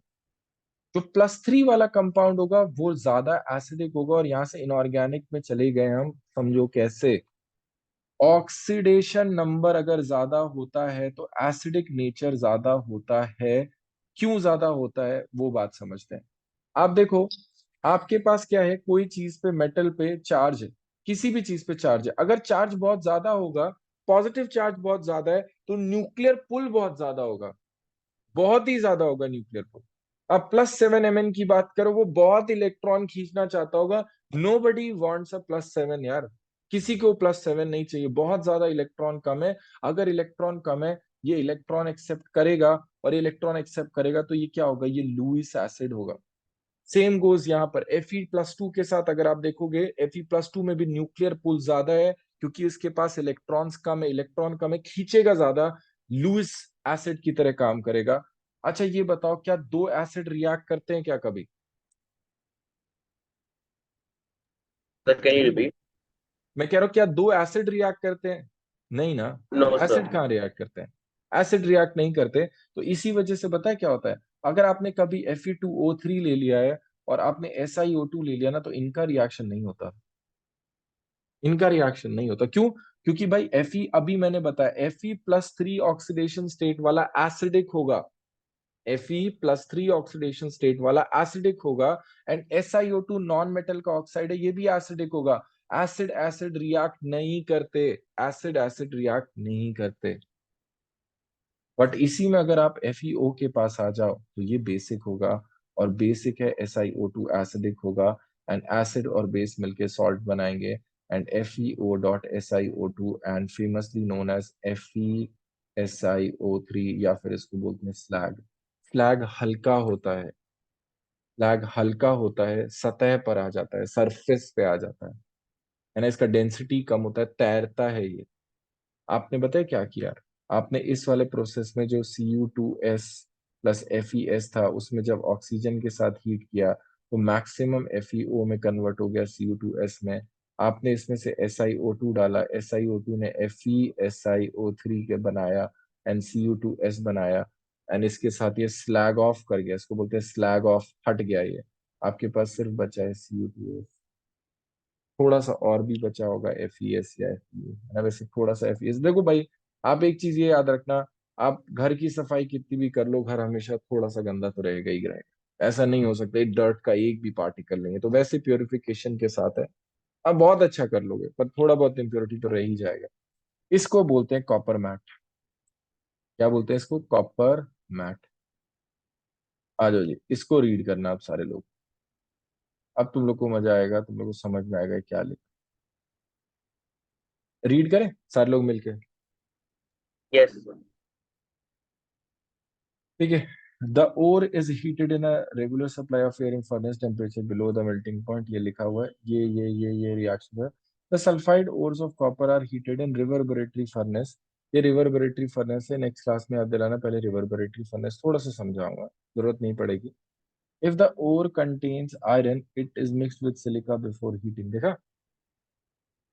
जो +3 वाला कंपाउंड होगा वो ज्यादा एसिडिक होगा, और यहां से इनऑर्गेनिक में चले गए हम, समझो कैसे। ऑक्सीडेशन नंबर अगर ज्यादा होता है तो एसिडिक नेचर ज्यादा होता है। क्यों ज्यादा होता है वो बात समझते हैं। आप देखो, आपके पास क्या है, कोई चीज पे, मेटल पे चार्ज है, किसी भी चीज पे चार्ज है, अगर चार्ज बहुत ज्यादा होगा, पॉजिटिव चार्ज बहुत ज्यादा है, तो न्यूक्लियर पुल बहुत ज्यादा होगा, बहुत ही ज्यादा होगा न्यूक्लियर पुल। अब +7 Mn की बात करो, वो बहुत इलेक्ट्रॉन खींचना चाहता होगा। नोबडी वांट्स अ +7 यार, किसी को +7 नहीं चाहिए, बहुत ज्यादा इलेक्ट्रॉन कम है। अगर इलेक्ट्रॉन कम है, ये इलेक्ट्रॉन एक्सेप्ट करेगा, और इलेक्ट्रॉन एक्सेप्ट करेगा तो ये क्या होगा, ये लुईस एसिड होगा। सेम गोज यहाँ पर Fe+2 के साथ। अगर आप देखोगे Fe+2 में भी न्यूक्लियर पुल ज्यादा है, क्योंकि इसके पास इलेक्ट्रॉन्स कम है, इलेक्ट्रॉन कम है, खींचेगा ज्यादा, लुईस एसिड की तरह काम करेगा। अच्छा ये बताओ, क्या दो एसिड रिएक्ट करते हैं क्या कभी? Sir can you repeat? मैं कह रहा हूं, क्या दो एसिड रिएक्ट करते हैं? नहीं ना। No acid sir. कहाँ रिएक्ट करते हैं? एसिड रिएक्ट नहीं करते। तो इसी वजह से पता है क्या होता है, अगर आपने कभी Fe2O3 ले लिया है और आपने SiO2 ले लिया ना, तो इनका रिएक्शन नहीं होता। इनका रिएक्शन नहीं होता, क्यों? क्योंकि भाई Fe, अभी मैंने बताया, Fe+3 ऑक्सीडेशन स्टेट वाला एसिडिक होगा। Fe+3 ऑक्सीडेशन स्टेट वाला एसिडिक होगा। एंड SiO2 नॉन मेटल का ऑक्साइड है, ये भी एसिडिक होगा। एसिड एसिड रिएक्ट नहीं करते, एसिड एसिड रिएक्ट नहीं करते। बट इसी में अगर आप FeO के पास आ जाओ तो ये बेसिक होगा, और बेसिक है SiO2 एसिडिक होगा। एंड एसिड और बेस मिलके सॉल्ट बनाएंगे, and FeO.SiO2 and famously known as FeSiO3, या फिर इसको बोलते हैं स्लैग। स्लैग हल्का होता है, स्लैग हल्का होता है, सतह पर आ जाता है, सरफेस पे आ जाता है ना, इसका डेंसिटी कम होता है, तैरता है ये। आपने बताया क्या किया, आपने इस वाले प्रोसेस में जो Cu2S प्लस FeS था, उसमें जब ऑक्सीजन के साथ हीट किया तो मैक्सिमम FeO में कन्वर्ट हो गया Cu2S में। आपने इसमें से SiO2 डाला, SiO2 ने FeSiO3 के बनाया, एंड Cu2S बनाया, एंड इसके साथ ये स्लैग ऑफ कर गया, इसको बोलते हैं स्लैग ऑफ, हट गया ये। आपके पास सिर्फ बचा है Cu2S। थोड़ा सा और भी बचा होगा FeS या FeO, है ना, वैसे थोड़ा सा FeS। देखो भाई, आप एक चीज ये याद रखना, आप घर की सफाई कितनी भी कर लो, घर हमेशा थोड़ा सा गंदा तो रहेगा ही रहेगा। ऐसा नहीं हो सकता डर्ट का एक भी पार्टिकल नहीं है, तो वैसे प्योरिफिकेशन के साथ है, आप बहुत अच्छा कर लोगे, पर थोड़ा बहुत इम्प्योरिटी तो रह ही जाएगा। इसको बोलते हैं कॉपर मैट। क्या बोलते हैं इसको? Copper matte. आ जाओ जी, इसको रीड करना आप सारे लोग। अब तुम लोग को मजा आएगा, तुम लोग को समझ में आएगा क्या लिखा। रीड करें सारे लोग मिलके? यस। ठीक है। The ore is heated in a regular supply of air in furnace temperature below the melting point, ये लिखा हुआ है, ये रिएक्शन है। The sulphide ores of copper are heated in reverberatory furnace. ये रिवर्बरेटरी फर्नेस है, नेक्स्ट क्लास में याद दिलाना, पहले रिवर्बरेटरी फर्नेस थोड़ा सा समझाऊंगा, जरूरत नहीं पड़ेगी। If the ore contains iron it is mixed with silica before heating. देखा,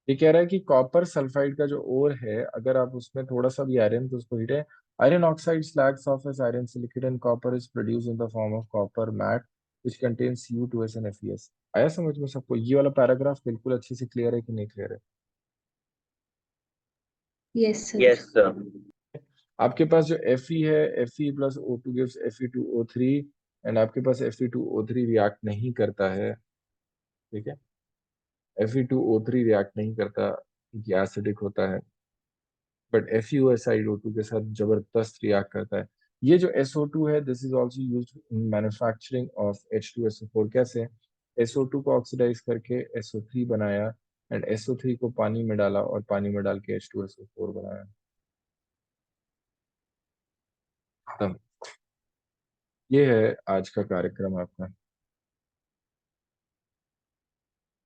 ये कह रहा है कि कॉपर सल्फाइड का जो ओर है, अगर आप उसमें थोड़ा सा भी आयरन, तो उसको हीट है। Iron oxide slags off as iron silicate and copper is produce in the form of copper matte which contains Cu2S and FeS। आया समझ में सबको? ये वाला पैराग्राफ बिल्कुल अच्छे से क्लियर है कि नहीं क्लियर है? Yes sir. Yes sir. आपके पास जो Fe है, Fe+O2 गिव्स Fe2O3, एंड आपके पास Fe2O3 रिएक्ट नहीं करता है। ठीक है, Fe2O3 रिएक्ट नहीं करता, ये एसिडिक होता है। बट FeO के साथ जबरदस्त रिएक्ट करता है। ये जो SO2 है, this is also used in manufacturing of H2SO4। कैसे? SO2 को ऑक्सीडाइज करके SO3 बनाया, एंड SO3 को पानी में डाला, और पानी में डाल के H2SO4 बनाया। खत्म। ये है आज का कार्यक्रम आपका।